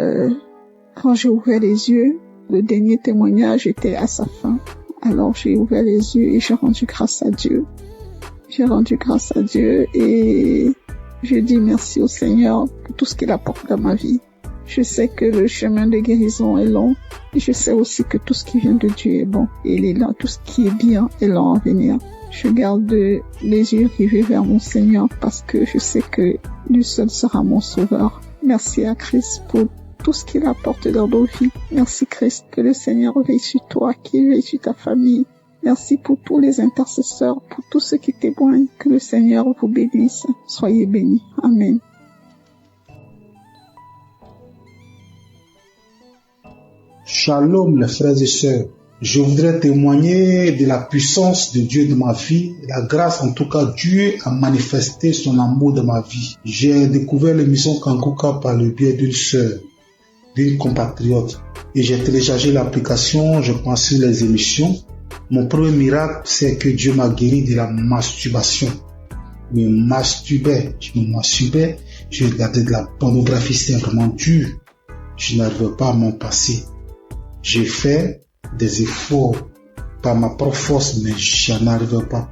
quand j'ai ouvert les yeux, le dernier témoignage était à sa fin. Alors, j'ai ouvert les yeux et j'ai rendu grâce à Dieu. Et je dis merci au Seigneur pour tout ce qu'il apporte dans ma vie. Je sais que le chemin de guérison est long, et je sais aussi que tout ce qui vient de Dieu est bon, et il est là, tout ce qui est bien est long à venir. Je garde les yeux rivés vers mon Seigneur, parce que je sais que lui seul sera mon sauveur. Merci à Christ pour tout ce qu'il apporte dans nos vies. Merci Christ, que le Seigneur veille sur toi, qu'il veille sur ta famille. Merci pour tous les intercesseurs, pour tous ceux qui témoignent. Que le Seigneur vous bénisse. Soyez bénis. Amen. Shalom les frères et sœurs. Je voudrais témoigner de la puissance de Dieu dans ma vie, la grâce en tout cas. Dieu a manifesté son amour dans ma vie. J'ai découvert l'émission Kanguka par le biais d'une sœur, d'une compatriote, et j'ai téléchargé l'application. Je pensais les émissions. Mon premier miracle, c'est que Dieu m'a guéri de la masturbation. Je me masturbais, je regardais de la pornographie, c'est vraiment dur. Je n'arrivais pas à m'en passer. J'ai fait des efforts par ma propre force, mais je n'arrivais pas.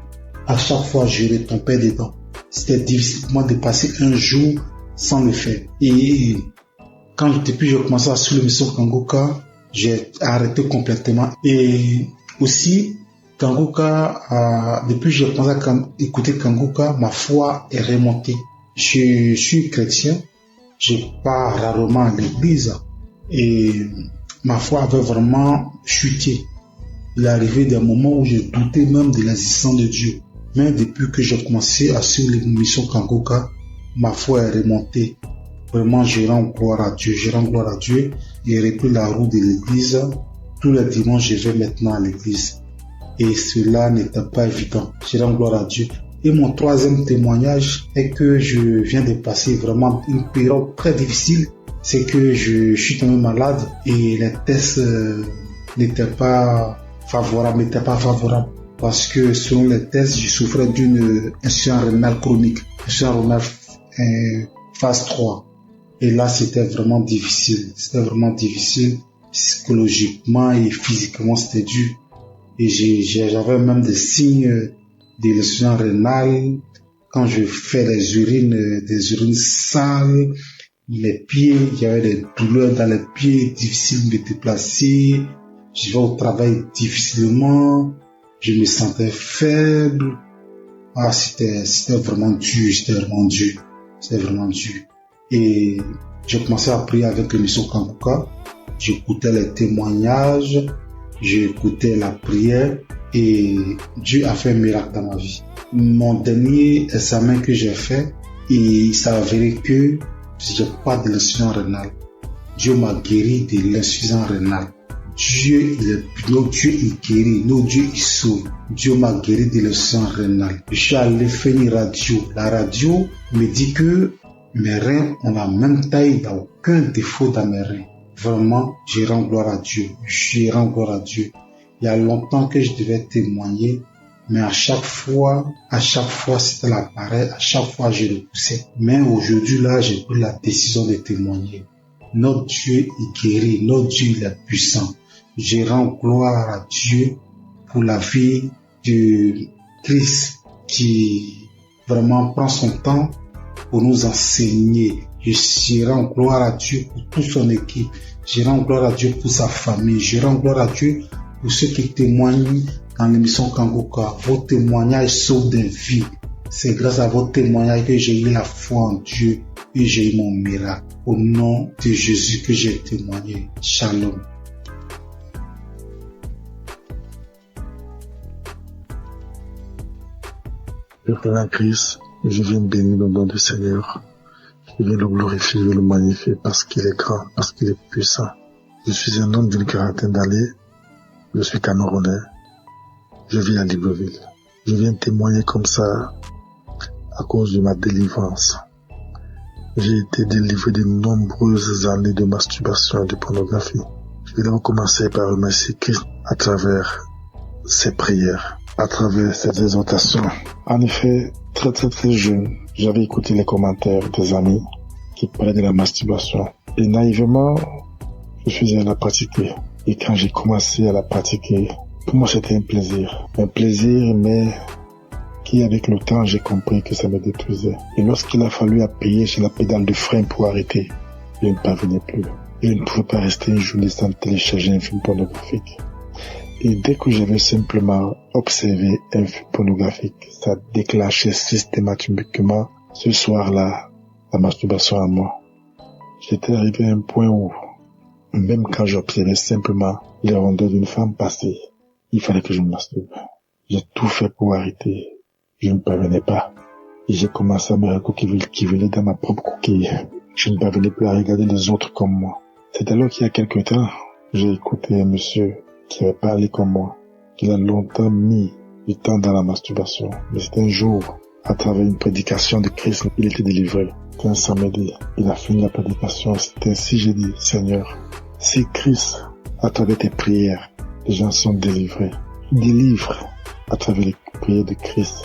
À chaque fois, je retombais dedans. C'était difficile pour moi de passer un jour sans le faire. Et depuis que j'ai commencé à suivre l'émission Kanguka, j'ai arrêté complètement. Et aussi, Kanguka, depuis que j'ai commencé à écouter Kanguka, ma foi est remontée. Je suis chrétien, je pars rarement à l'église, et ma foi avait vraiment chuté. Il est arrivé des moments où je doutais même de l'existence de Dieu. Mais depuis que j'ai commencé à suivre l'émission Kangoka, ma foi est remontée. Vraiment, je rends gloire à Dieu. Je rends gloire à Dieu et repris la roue de l'église. Tous les dimanches, je vais maintenant à l'église. Et cela n'était pas évident. Je rends gloire à Dieu. Et mon troisième témoignage est que je viens de passer vraiment une période très difficile. C'est que je suis tombé malade et les tests n'étaient pas favorables. Parce que selon les tests, je souffrais d'une insuffisance rénale chronique. Insuffisance rénale phase 3. Et là, c'était vraiment difficile. Psychologiquement et physiquement, c'était dur. Et j'avais même des signes de l'insuffisance rénale. Quand je fais des urines sales, les pieds, il y avait des douleurs dans les pieds, difficile de me déplacer. Je vais au travail difficilement. Je me sentais faible. Ah, c'était vraiment dur. Et j'ai commencé à prier avec l'émission Kangoka. J'écoutais les témoignages, j'écoutais la prière et Dieu a fait un miracle dans ma vie. Mon dernier examen que j'ai fait, il s'est avéré que j'ai pas de l'insuffisance rénale. Dieu m'a guéri de l'insuffisance rénale. Dieu il guérit, Dieu il sauve. Dieu m'a guéri de l'insuffisance rénale. Je suis allé faire une radio. La radio me dit que mes reins ont la même taille, il n'y a aucun défaut dans mes reins. Vraiment, je rends gloire à Dieu. Il y a longtemps que je devais témoigner, mais à chaque fois, c'était l'appareil, à chaque fois, je repoussais. Mais aujourd'hui, là, j'ai pris la décision de témoigner. Notre Dieu, il guérit. Notre Dieu, il est puissant. Je rends gloire à Dieu pour la vie de Christ qui vraiment prend son temps pour nous enseigner. Je rends gloire à Dieu pour toute son équipe. Je rends gloire à Dieu pour sa famille. Je rends gloire à Dieu pour ceux qui témoignent dans l'émission Kangoka. Vos témoignages sauvent des vies. C'est grâce à vos témoignages que j'ai eu la foi en Dieu et j'ai eu mon miracle. Au nom de Jésus que j'ai témoigné. Shalom. Père Christ, je viens bénir le nom du Seigneur. Je viens le glorifier, je le magnifier parce qu'il est grand, parce qu'il est puissant. Je suis un homme d'une quarantaine d'années. Je suis Camerounais. Je vis à Libreville. Je viens témoigner comme ça à cause de ma délivrance. J'ai été délivré de nombreuses années de masturbation et de pornographie. Je vais d'abord commencer par remercier Christ à travers ses prières, à travers ses exhortations. En effet, très jeune, j'avais écouté les commentaires des amis qui parlaient de la masturbation. Et naïvement, je suis allé la pratiquer. Et quand j'ai commencé à la pratiquer, pour moi c'était un plaisir. Un plaisir, mais qui avec le temps, j'ai compris que ça me détruisait. Et lorsqu'il a fallu appuyer sur la pédale de frein pour arrêter, je ne parvenais plus. Je ne pouvais pas rester une journée sans télécharger un film pornographique. Et dès que j'avais simplement observé un film pornographique, ça déclenchait systématiquement ce soir-là la masturbation à moi. J'étais arrivé à un point où, même quand j'observais simplement les rondeurs d'une femme passer, il fallait que je me masturbe. J'ai tout fait pour arrêter. Je ne parvenais pas. Et j'ai commencé à me recourir dans ma propre coquille. Je ne parvenais plus à regarder les autres comme moi. C'est alors qu'il y a quelque temps, j'ai écouté un monsieur qui avait parlé comme moi, qu'il a longtemps mis du temps dans la masturbation. Mais c'était un jour, à travers une prédication de Christ, il était délivré. C'était un samedi. Il a fini la prédication. C'était ainsi, j'ai dit, Seigneur, si Christ, à travers tes prières, les gens sont délivrés, délivre à travers les prières de Christ.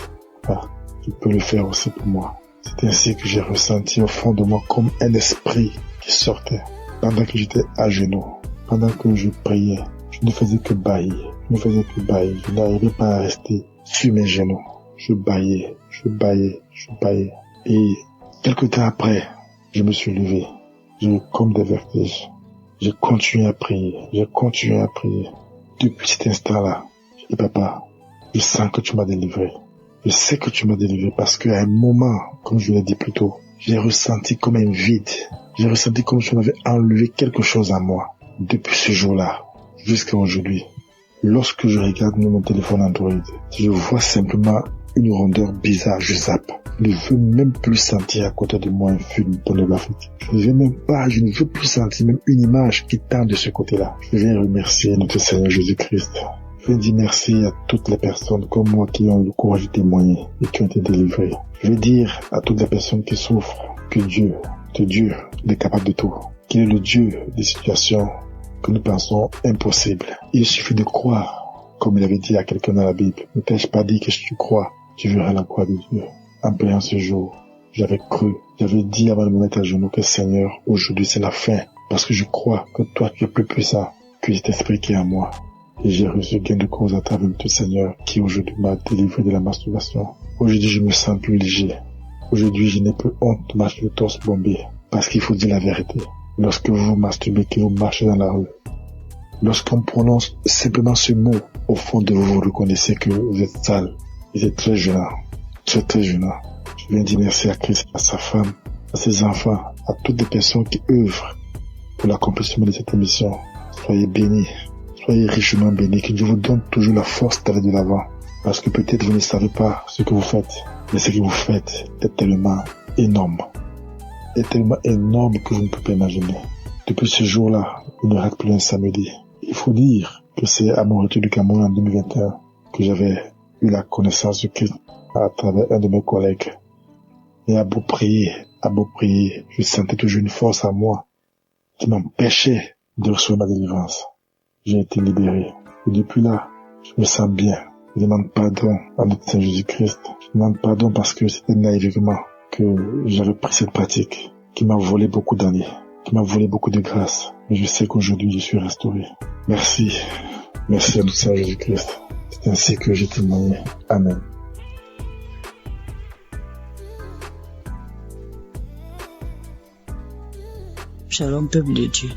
Tu peux le faire aussi pour moi. C'est ainsi que j'ai ressenti au fond de moi comme un esprit qui sortait. Pendant que j'étais à genoux, pendant que je priais, je ne faisais que bâillir. Je n'arrivais pas à rester sur mes genoux. Je bâillais. Et quelque temps après, je me suis levé. J'ai eu comme des vertiges. J'ai continué à prier. Depuis cet instant-là, j'ai dit, papa, je sens que tu m'as délivré. Je sais que tu m'as délivré parce qu'à un moment, comme je l'ai dit plus tôt, j'ai ressenti comme un vide. J'ai ressenti comme si on avait enlevé quelque chose à moi. Depuis ce jour-là, jusqu'à aujourd'hui, lorsque je regarde mon téléphone Android, je vois simplement une rondeur bizarre, je zappe. Je ne veux même plus sentir à côté de moi un film pornographique. Je ne veux plus sentir même une image qui tend de ce côté-là. Je vais remercier notre Seigneur Jésus-Christ. Je vais dire merci à toutes les personnes comme moi qui ont eu le courage de témoigner et qui ont été délivrées. Je vais dire à toutes les personnes qui souffrent que Dieu, il est capable de tout. Qu'il est le Dieu des situations que nous pensons impossibles. Il suffit de croire, comme il avait dit à quelqu'un dans la Bible. Ne t'ai-je pas dit que si tu crois, tu verras la gloire de Dieu. En priant ce jour, j'avais cru, j'avais dit avant de me mettre à genoux que Seigneur, aujourd'hui c'est la fin, parce que je crois que toi tu es plus puissant que cet esprit qui est en moi. Et j'ai reçu gain de cause à travers notre Seigneur qui aujourd'hui m'a délivré de la masturbation. Aujourd'hui je me sens plus léger. Aujourd'hui je n'ai plus honte de marcher le torse bombé, parce qu'il faut dire la vérité. Lorsque vous vous masturbez, que vous marchez dans la rue, lorsqu'on prononce simplement ce mot, au fond de vous, vous reconnaissez que vous êtes sale. Vous êtes très gênant. Très gênant. Je viens dire merci à Christ, à sa femme, à ses enfants, à toutes les personnes qui œuvrent pour l'accomplissement de cette émission. Soyez bénis, soyez richement bénis, que Dieu vous donne toujours la force d'aller de l'avant. Parce que peut-être vous ne savez pas ce que vous faites, mais ce que vous faites est tellement énorme. Est tellement énorme que vous ne pouvez pas imaginer. Depuis ce jour-là, il ne rate plus un samedi. Il faut dire que c'est à mon retour du Cameroun en 2021 que j'avais eu la connaissance de Christ à travers un de mes collègues. Et à beau prier, je sentais toujours une force en moi qui m'empêchait de recevoir ma délivrance. J'ai été libéré. Et depuis là, je me sens bien. Je demande pardon à notre Seigneur Jésus-Christ. Je demande pardon parce que c'était naïvement que j'avais pris cette pratique qui m'a volé beaucoup d'années, qui m'a volé beaucoup de grâce. Mais je sais qu'aujourd'hui, je suis restauré. Merci. Merci à notre Seigneur Jésus-Christ. C'est ainsi que j'ai témoigné. Amen. Shalom, peuple de Dieu.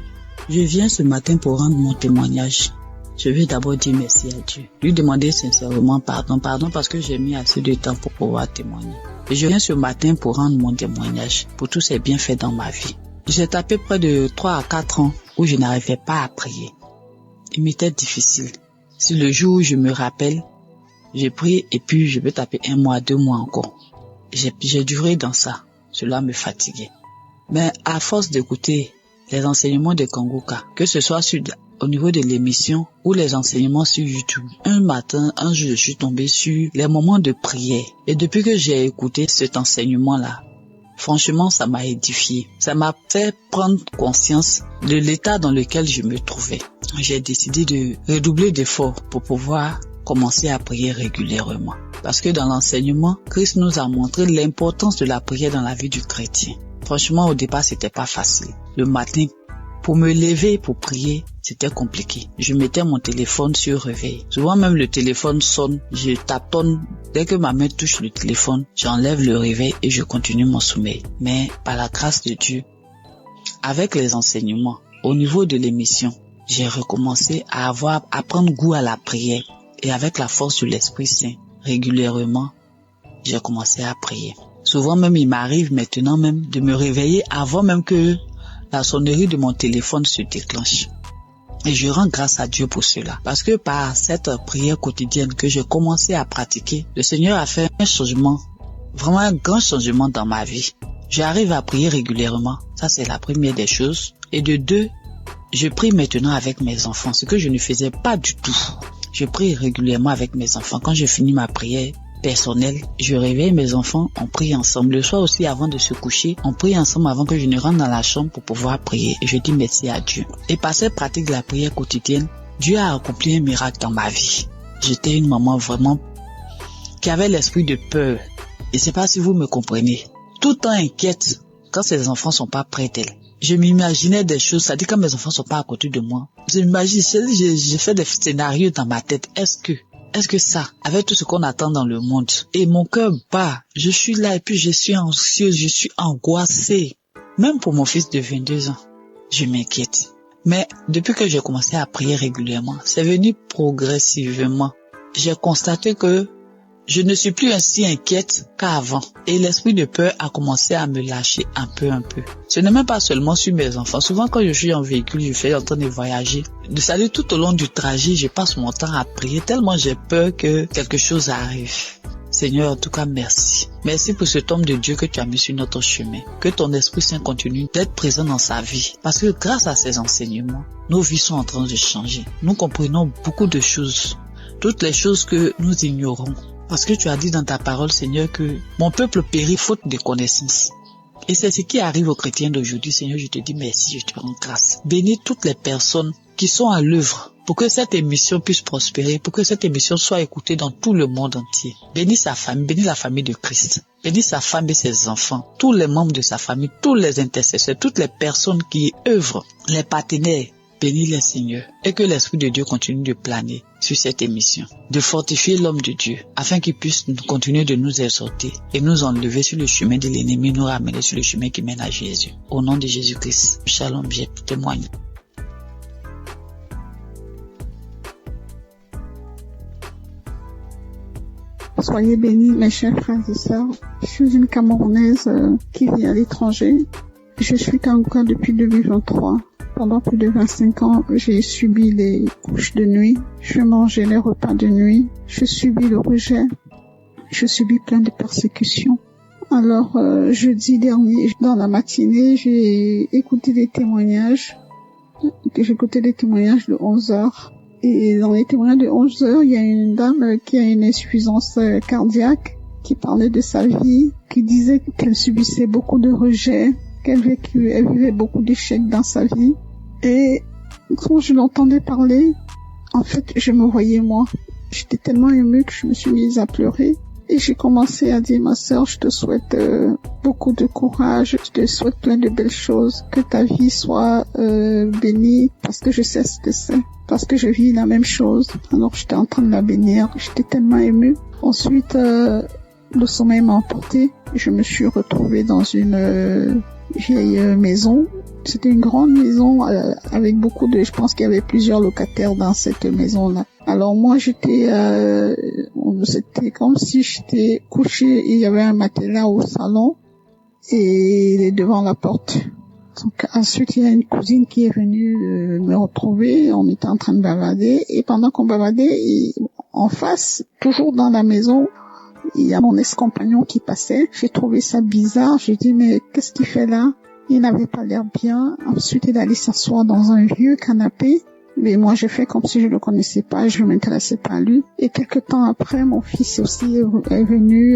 Je viens ce matin pour rendre mon témoignage. Je veux d'abord dire merci à Dieu. Lui demander sincèrement pardon parce que j'ai mis assez de temps pour pouvoir témoigner. Et je viens ce matin pour rendre mon témoignage pour tous ces bienfaits dans ma vie. J'ai tapé près de 3 à 4 ans où je n'arrivais pas à prier. Il m'était difficile. Si le jour où je me rappelle, j'ai prié et puis je vais taper 1 mois, 2 mois encore. J'ai duré dans ça. Cela me fatiguait. Mais à force d'écouter les enseignements de Kanguka, que ce soit au niveau de l'émission ou les enseignements sur YouTube, un jour, je suis tombé sur les moments de prière. Et depuis que j'ai écouté cet enseignement-là, franchement, ça m'a édifié. Ça m'a fait prendre conscience de l'état dans lequel je me trouvais. J'ai décidé de redoubler d'efforts pour pouvoir commencer à prier régulièrement. Parce que dans l'enseignement, Christ nous a montré l'importance de la prière dans la vie du chrétien. Franchement, au départ, c'était pas facile. Le matin, pour me lever pour prier, c'était compliqué. Je mettais mon téléphone sur réveil. Souvent même le téléphone sonne, je taponne. Dès que ma main touche le téléphone, j'enlève le réveil et je continue mon sommeil. Mais par la grâce de Dieu, avec les enseignements, au niveau de l'émission, j'ai recommencé à prendre goût à la prière. Et avec la force de l'Esprit Saint, régulièrement, j'ai commencé à prier. Souvent même, il m'arrive maintenant même de me réveiller avant même que la sonnerie de mon téléphone se déclenche. Et je rends grâce à Dieu pour cela. Parce que par cette prière quotidienne que j'ai commencé à pratiquer, le Seigneur a fait un changement, vraiment un grand changement dans ma vie. J'arrive à prier régulièrement. Ça, c'est la première des choses. Et de 2, je prie maintenant avec mes enfants, ce que je ne faisais pas du tout. Je prie régulièrement avec mes enfants. Quand je finis ma prière personnelle, je réveille mes enfants, on prie ensemble. Le soir aussi, avant de se coucher, on prie ensemble avant que je ne rentre dans la chambre pour pouvoir prier. Et je dis merci à Dieu. Et par cette pratique de la prière quotidienne, Dieu a accompli un miracle dans ma vie. J'étais une maman vraiment qui avait l'esprit de peur. Et c'est pas si vous me comprenez. Tout le temps inquiète quand ses enfants sont pas près d'elle. Je m'imaginais des choses, ça dit quand mes enfants sont pas à côté de moi. J'ai fait des scénarios dans ma tête. Est-ce que ça, avec tout ce qu'on attend dans le monde, et mon cœur bat, je suis là et puis je suis anxieuse, je suis angoissée. Même pour mon fils de 22 ans, je m'inquiète. Mais depuis que j'ai commencé à prier régulièrement, c'est venu progressivement. J'ai constaté que je ne suis plus ainsi inquiète qu'avant. Et l'esprit de peur a commencé à me lâcher un peu. Ce n'est même pas seulement sur mes enfants. Souvent quand je suis en véhicule, je suis en train de voyager. C'est-à-dire tout au long du trajet, je passe mon temps à prier tellement j'ai peur que quelque chose arrive. Seigneur, en tout cas, merci. Merci pour cet homme de Dieu que tu as mis sur notre chemin. Que ton Esprit Saint continue d'être présent dans sa vie. Parce que grâce à ces enseignements, nos vies sont en train de changer. Nous comprenons beaucoup de choses. Toutes les choses que nous ignorons. Parce que tu as dit dans ta parole, Seigneur, que mon peuple périt faute de connaissances. Et c'est ce qui arrive aux chrétiens d'aujourd'hui. Seigneur, je te dis merci, je te rends grâce. Bénis toutes les personnes qui sont à l'œuvre pour que cette émission puisse prospérer, pour que cette émission soit écoutée dans tout le monde entier. Bénis sa famille, bénis la famille de Christ. Bénis sa femme et ses enfants, tous les membres de sa famille, tous les intercesseurs, toutes les personnes qui œuvrent, les partenaires. Bénis les Seigneur et que l'Esprit de Dieu continue de planer sur cette émission, de fortifier l'homme de Dieu afin qu'il puisse continuer de nous exhorter et nous enlever sur le chemin de l'ennemi, nous ramener sur le chemin qui mène à Jésus. Au nom de Jésus-Christ, shalom, j'ai témoigné. Soyez bénis, mes chers frères et sœurs. Je suis une Camerounaise qui vit à l'étranger. Je suis Kanguka depuis 2023. Pendant plus de 25 ans, j'ai subi les couches de nuit. Je mangeais les repas de nuit. Je subis le rejet. Je subis plein de persécutions. Alors, jeudi dernier, dans la matinée, j'ai écouté des témoignages. J'ai écouté des témoignages de 11 heures. Et dans les témoignages de 11 heures, il y a une dame qui a une insuffisance cardiaque, qui parlait de sa vie, qui disait qu'elle subissait beaucoup de rejets, qu'elle vivait beaucoup d'échecs dans sa vie. Et quand je l'entendais parler, en fait, je me voyais moi. J'étais tellement émue que je me suis mise à pleurer. Et j'ai commencé à dire, ma sœur, je te souhaite beaucoup de courage, je te souhaite plein de belles choses, que ta vie soit bénie, parce que je sais ce que c'est, parce que je vis la même chose. Alors j'étais en train de la bénir, j'étais tellement émue. Ensuite, le sommeil m'a emporté, je me suis retrouvée dans une vieille maison. C'était une grande maison avec beaucoup de... Je pense qu'il y avait plusieurs locataires dans cette maison-là. Alors moi, c'était comme si j'étais couchée. Il y avait un matelas au salon et devant la porte. Donc ensuite, il y a une cousine qui est venue me retrouver. On était en train de bavarder et pendant qu'on bavardait, en face, toujours dans la maison, il y a mon ex-compagnon qui passait. J'ai trouvé ça bizarre. J'ai dit, mais qu'est-ce qu'il fait là? Il n'avait pas l'air bien. Ensuite, il allait s'asseoir dans un vieux canapé. Mais moi, j'ai fait comme si je le connaissais pas, je m'intéressais pas à lui. Et quelque temps après, mon fils aussi est venu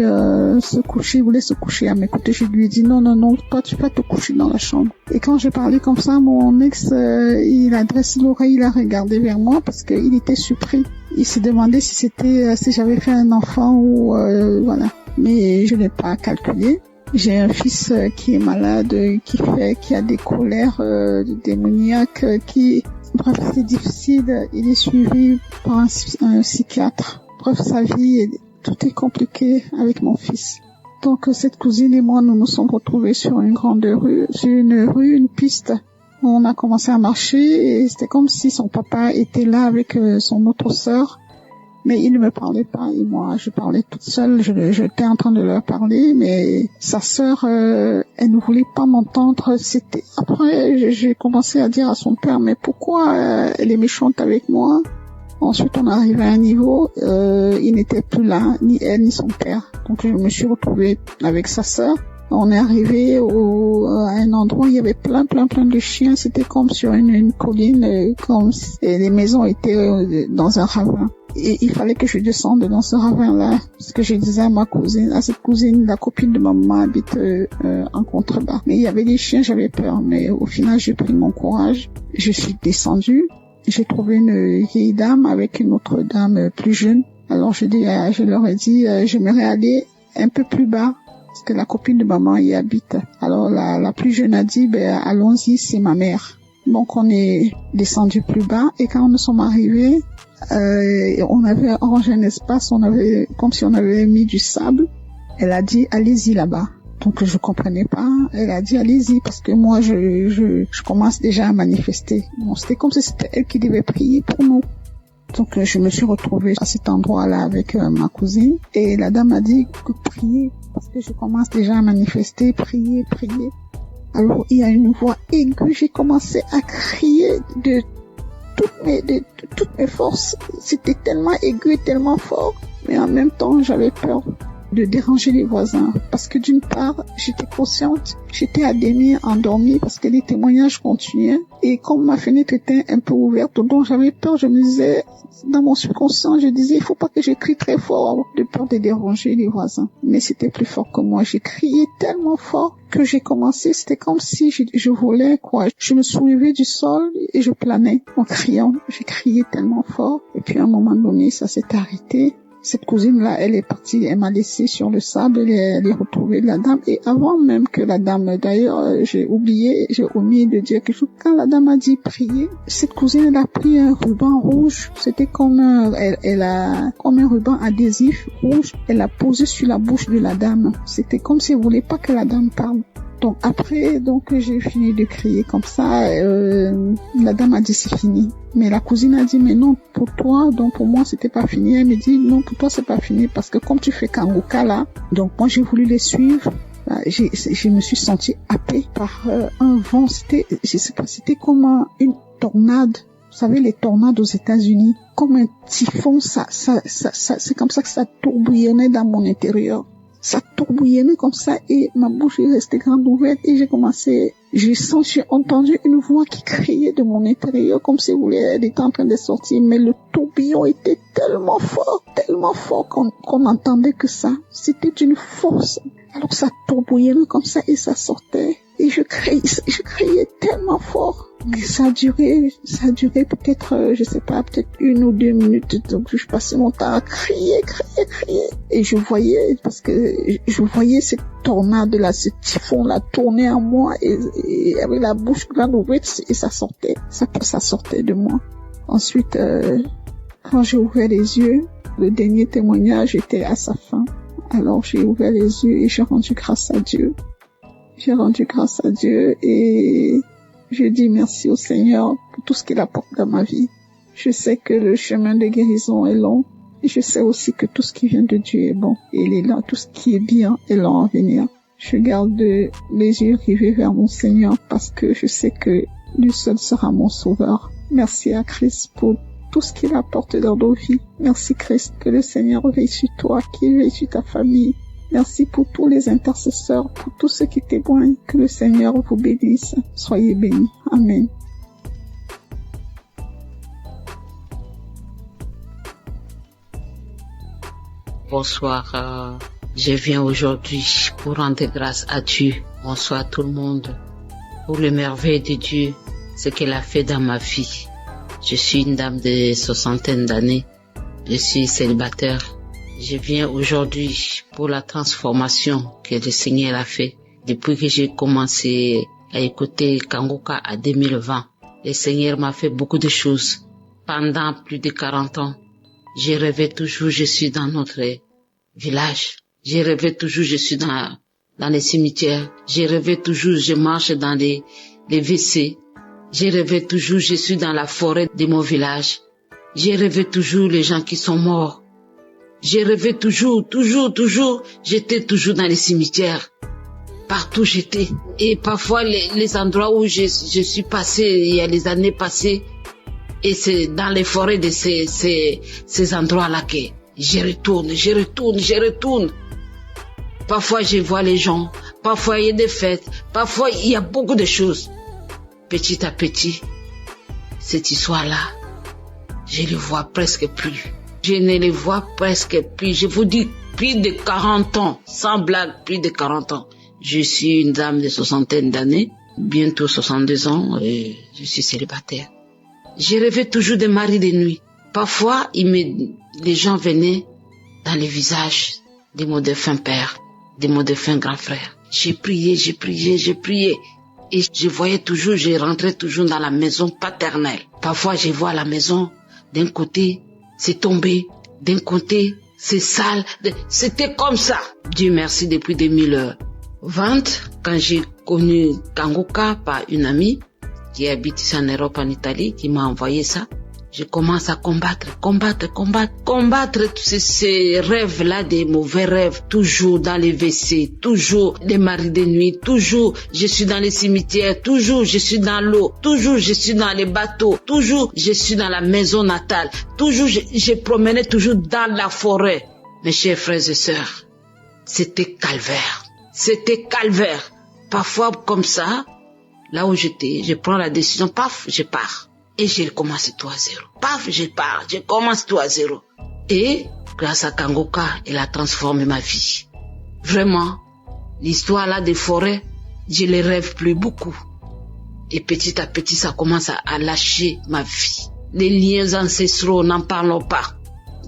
se coucher, il voulait se coucher à mes côtés. Je lui ai dit, non, toi, tu vas te coucher dans la chambre. Et quand j'ai parlé comme ça, mon ex, il a dressé l'oreille, il a regardé vers moi parce qu'il était surpris. Il s'est demandé si j'avais fait un enfant ou voilà. Mais je n'ai pas calculé. J'ai un fils qui est malade, qui a des colères démoniaques, bref, c'est difficile. Il est suivi par un psychiatre. Bref, sa vie, tout est compliqué avec mon fils. Donc, cette cousine et moi, nous nous sommes retrouvés sur une grande rue, une piste. On a commencé à marcher et c'était comme si son papa était là avec son autre sœur. Mais il ne me parlait pas et moi je parlais toute seule, j'étais en train de leur parler, mais sa sœur, elle ne voulait pas m'entendre. Après j'ai commencé à dire à son père, mais pourquoi elle est méchante avec moi? Ensuite on arrivait à un niveau, il n'était plus là, ni elle ni son père. Donc je me suis retrouvée avec sa sœur. On est arrivé à un endroit où il y avait plein de chiens. C'était comme sur une colline, et les maisons étaient dans un ravin. Et il fallait que je descende dans ce ravin-là, parce que je disais à cette cousine, la copine de maman habite en contrebas. Mais il y avait des chiens, j'avais peur. Mais au final, j'ai pris mon courage. Je suis descendue. J'ai trouvé une vieille dame avec une autre dame plus jeune. Alors je leur ai dit, j'aimerais aller un peu plus bas, parce que la copine de maman y habite. Alors la plus jeune a dit, allons-y, c'est ma mère. Donc on est descendu plus bas et quand nous sommes arrivés, on avait arrangé un espace, comme si on avait mis du sable. Elle a dit, allez-y là-bas. Donc je comprenais pas. Elle a dit, allez-y, parce que moi je commence déjà à manifester. Bon, c'était comme si c'était elle qui devait prier pour nous. Donc je me suis retrouvée à cet endroit-là avec ma cousine et la dame a dit que prier, parce que je commence déjà à manifester, prier. Alors il y a une voix aiguë, j'ai commencé à crier de toutes mes forces. C'était tellement aigu et tellement fort, mais en même temps j'avais peur. de déranger les voisins. Parce que d'une part, j'étais consciente, j'étais à demi endormie parce que les témoignages continuaient. Et comme ma fenêtre était un peu ouverte, donc j'avais peur, je me disais, dans mon subconscient, je disais, il faut pas que je crie très fort de peur de déranger les voisins. Mais c'était plus fort que moi. J'ai crié tellement fort que j'ai commencé, c'était comme si je volais, quoi. Je me soulevais du sol et je planais en criant. J'ai crié tellement fort. Et puis à un moment donné, ça s'est arrêté. Cette cousine-là, elle est partie, elle m'a laissé sur le sable, elle est retrouvée la dame. Et avant même que la dame, d'ailleurs, j'ai omis de dire quelque chose. Quand la dame a dit prier, cette cousine, elle a pris un ruban rouge. C'était comme comme un ruban adhésif rouge. Elle l'a posé sur la bouche de la dame. C'était comme si elle voulait pas que la dame parle. Donc après, j'ai fini de crier comme ça. La dame a dit c'est fini. Mais la cousine a dit mais non pour toi, donc pour moi c'était pas fini. Elle me dit non pour toi c'est pas fini parce que comme tu fais Kangoka là, donc moi j'ai voulu les suivre. Je me suis sentie happée par un vent. C'était comme une tornade. Vous savez les tornades aux États-Unis, comme un typhon. C'est comme ça que ça tourbillonnait dans mon intérieur. Ça tourbillonnait comme ça et ma bouche est restée grande ouverte et j'ai entendu une voix qui criait de mon intérieur comme si elle était en train de sortir, mais le tourbillon était tellement fort qu'on n'entendait que ça. C'était d'une force. Alors ça tourbillonnait comme ça et ça sortait. Et je criais tellement fort que ça a duré peut-être, je sais pas, peut-être 1 ou 2 minutes. Donc je passais mon temps à crier. Et je voyais cette tornade là, ce typhon là tourner en moi et avec la bouche grande ouverte et ça sortait de moi. Ensuite, quand j'ai ouvert les yeux, le dernier témoignage était à sa fin. Alors j'ai ouvert les yeux et j'ai rendu grâce à Dieu. Et je dis merci au Seigneur pour tout ce qu'il apporte dans ma vie. Je sais que le chemin de guérison est long et je sais aussi que tout ce qui vient de Dieu est bon. Et il est là, tout ce qui est bien est long à venir. Je garde les yeux rivés vers mon Seigneur parce que je sais que lui seul sera mon sauveur. Merci à Christ pour tout ce qu'il apporte dans nos vies. Merci Christ, que le Seigneur veille sur toi, qu'il veille sur ta famille. Merci pour tous les intercesseurs, pour tous ceux qui témoignent. Que le Seigneur vous bénisse. Soyez bénis. Amen. Bonsoir. Je viens aujourd'hui pour rendre grâce à Dieu. Bonsoir tout le monde. Pour le merveille de Dieu, ce qu'il a fait dans ma vie. Je suis une dame de 60 d'années. Je suis célibataire. Je viens aujourd'hui pour la transformation que le Seigneur a fait. Depuis que j'ai commencé à écouter Kangoka en 2020, le Seigneur m'a fait beaucoup de choses. Pendant plus de 40 ans, j'ai rêvé toujours, je suis dans notre village. J'ai rêvé toujours, je suis dans les cimetières. J'ai rêvé toujours, je marche dans les WC. J'ai rêvé toujours, je suis dans la forêt de mon village. J'ai rêvé toujours les gens qui sont morts. J'ai rêvé toujours, j'étais toujours dans les cimetières. Partout j'étais. Et parfois les endroits où je suis passé, il y a les années passées, et c'est dans les forêts de ces endroits-là que je retourne. Parfois je vois les gens, parfois il y a des fêtes, parfois il y a beaucoup de choses. Petit à petit, cette histoire-là, je ne vois presque plus. Je ne les vois presque plus. Je vous dis, plus de 40 ans. Sans blague, plus de 40 ans. Je suis une dame de 60 d'années. Bientôt 62 ans. Et je suis célibataire. Je rêvais toujours de mari de nuit. Parfois, les gens venaient dans les visages de mon défunt père, de mon défunt grand frère. J'ai prié. Et je voyais toujours, je rentrais toujours dans la maison paternelle. Parfois, je vois la maison d'un côté, c'est tombé, d'un côté, c'est sale. C'était comme ça. Dieu merci, depuis 2020, quand j'ai connu Kangoka par une amie qui habite ici en Europe, en Italie, qui m'a envoyé ça, je commence à combattre tous ces rêves-là, des mauvais rêves, toujours dans les WC, toujours les maris de nuit, toujours je suis dans les cimetières, toujours je suis dans l'eau, toujours je suis dans les bateaux, toujours je suis dans la maison natale, toujours je promenais toujours dans la forêt. Mes chers frères et sœurs, c'était calvaire. C'était calvaire. Parfois, comme ça, là où j'étais, je prends la décision, paf, je pars. Et je commence tout à zéro. Paf, je pars, je commence tout à zéro. Et, grâce à Kangoka, elle a transformé ma vie. Vraiment, l'histoire là des forêts, je les rêve plus beaucoup. Et petit à petit, ça commence à lâcher ma vie. Les liens ancestraux, n'en parlons pas.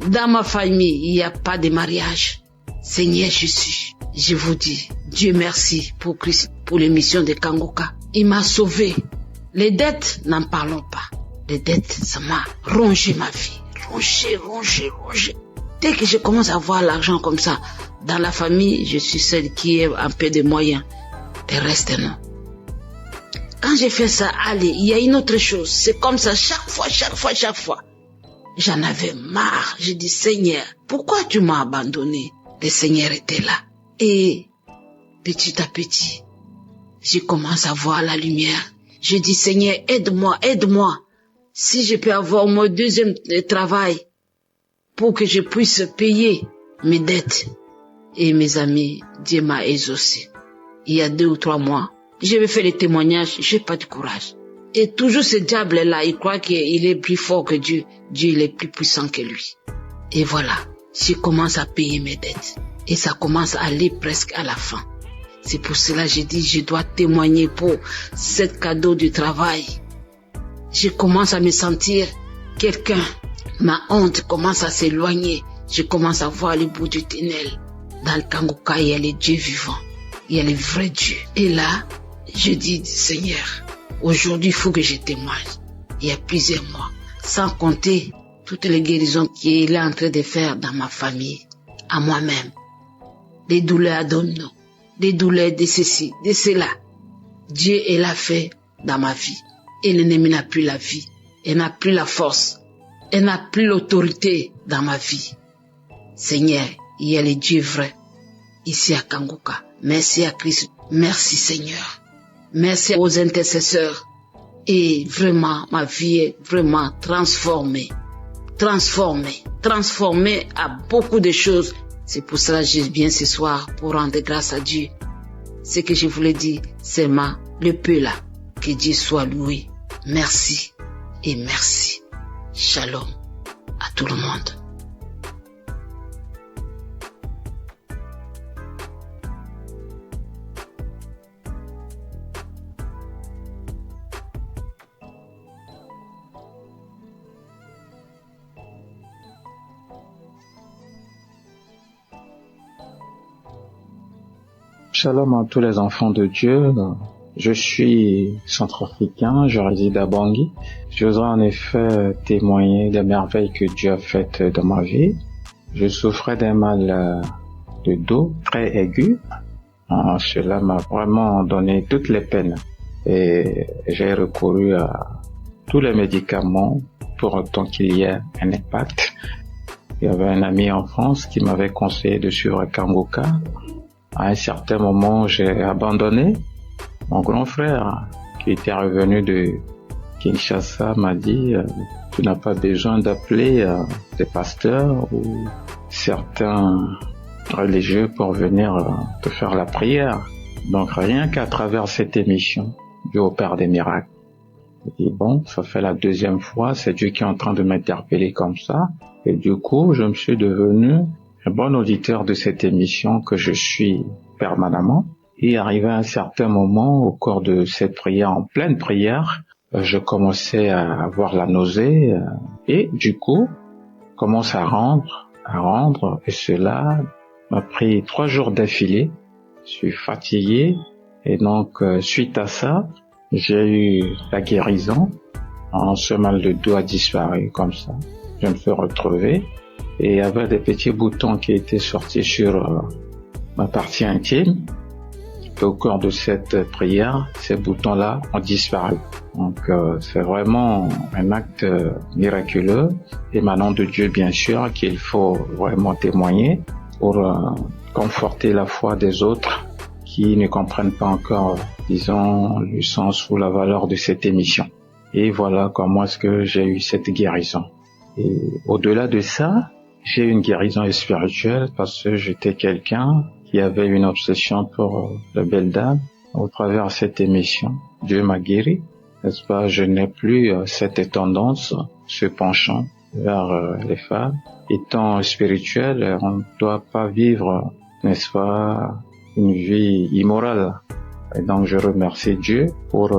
Dans ma famille, il n'y a pas de mariage. Seigneur Jésus, je vous dis, Dieu merci pour Christ, pour l'émission de Kangoka. Il m'a sauvé. Les dettes, n'en parlons pas. Les dettes, ça m'a rongé ma vie. Rongé. Dès que je commence à voir l'argent comme ça, dans la famille, je suis celle qui a un peu de moyens. Le reste, non. Quand j'ai fait ça, allez, il y a une autre chose. C'est comme ça, chaque fois. J'en avais marre. J'ai dit, Seigneur, pourquoi tu m'as abandonné? Le Seigneur était là. Et petit à petit, je commence à voir la lumière. Je dis, Seigneur, aide-moi. Si je peux avoir mon deuxième travail pour que je puisse payer mes dettes. Et mes amis, Dieu m'a exaucé. Il y a 2 ou 3 mois, je vais faire les témoignages, j'ai pas de courage. Et toujours ce diable-là, il croit qu'il est plus fort que Dieu. Dieu, il est plus puissant que lui. Et voilà, je commence à payer mes dettes. Et ça commence à aller presque à la fin. C'est pour cela que j'ai dit, je dois témoigner pour ce cadeau du travail. Je commence à me sentir quelqu'un. Ma honte commence à s'éloigner. Je commence à voir le bout du tunnel. Dans le Kangoka, il y a les dieux vivants. Il y a les vrais dieux. Et là, je dis, Seigneur, aujourd'hui, il faut que je témoigne. Il y a plusieurs mois. Sans compter toutes les guérisons qu'il est en train de faire dans ma famille, à moi-même. Des douleurs abdominaux, des douleurs de ceci, de cela. Dieu, il a fait dans ma vie. Et l'ennemi n'a plus la vie. Il n'a plus la force. Il n'a plus l'autorité dans ma vie. Seigneur, il y a les dieux vrais ici à Kangoka. Merci à Christ. Merci Seigneur. Merci aux intercesseurs. Et vraiment, ma vie est vraiment transformée. Transformée à beaucoup de choses. C'est pour cela que je viens ce soir pour rendre grâce à Dieu. Ce que je voulais dire, c'est le peu là. Que Dieu soit loué. Merci et merci. Shalom à tout le monde. Shalom à tous les enfants de Dieu. Je suis centrafricain, je réside à Bangui. Je voudrais en effet témoigner des merveilles que Dieu a faites dans ma vie. Je souffrais d'un mal de dos très aigu. Cela m'a vraiment donné toutes les peines. Et j'ai recouru à tous les médicaments pour autant qu'il y ait un impact. Il y avait un ami en France qui m'avait conseillé de suivre Kangoka. À un certain moment, j'ai abandonné. Mon grand frère, qui était revenu de Kinshasa, m'a dit tu n'as pas besoin d'appeler des pasteurs ou certains religieux pour venir te faire la prière. Donc rien qu'à travers cette émission, Dieu opère des miracles. J'ai dit bon, ça fait la 2e fois, c'est Dieu qui est en train de m'interpeller comme ça. Et du coup, je me suis devenu un bon auditeur de cette émission que je suis permanemment. Et arrivé à un certain moment, au cours de cette prière, en pleine prière, je commençais à avoir la nausée et du coup, commence à rendre, et cela m'a pris 3 jours d'affilée. Je suis fatigué et donc suite à ça, j'ai eu la guérison. Ce mal de dos a disparu comme ça. Je me suis retrouvé et il y avait des petits boutons qui étaient sortis sur ma partie intime. Et au cours de cette prière, ces boutons-là ont disparu. Donc c'est vraiment un acte miraculeux, émanant de Dieu bien sûr, qu'il faut vraiment témoigner pour conforter la foi des autres qui ne comprennent pas encore, disons, le sens ou la valeur de cette émission. Et voilà comment est-ce que j'ai eu cette guérison. Et au-delà de ça, j'ai eu une guérison spirituelle parce que j'étais quelqu'un qui qui avait une obsession pour la belle dame. Au travers de cette émission, Dieu m'a guéri. N'est-ce pas? Je n'ai plus cette tendance, ce penchant vers les femmes. Étant spirituel, on ne doit pas vivre, n'est-ce pas, une vie immorale. Et donc je remercie Dieu pour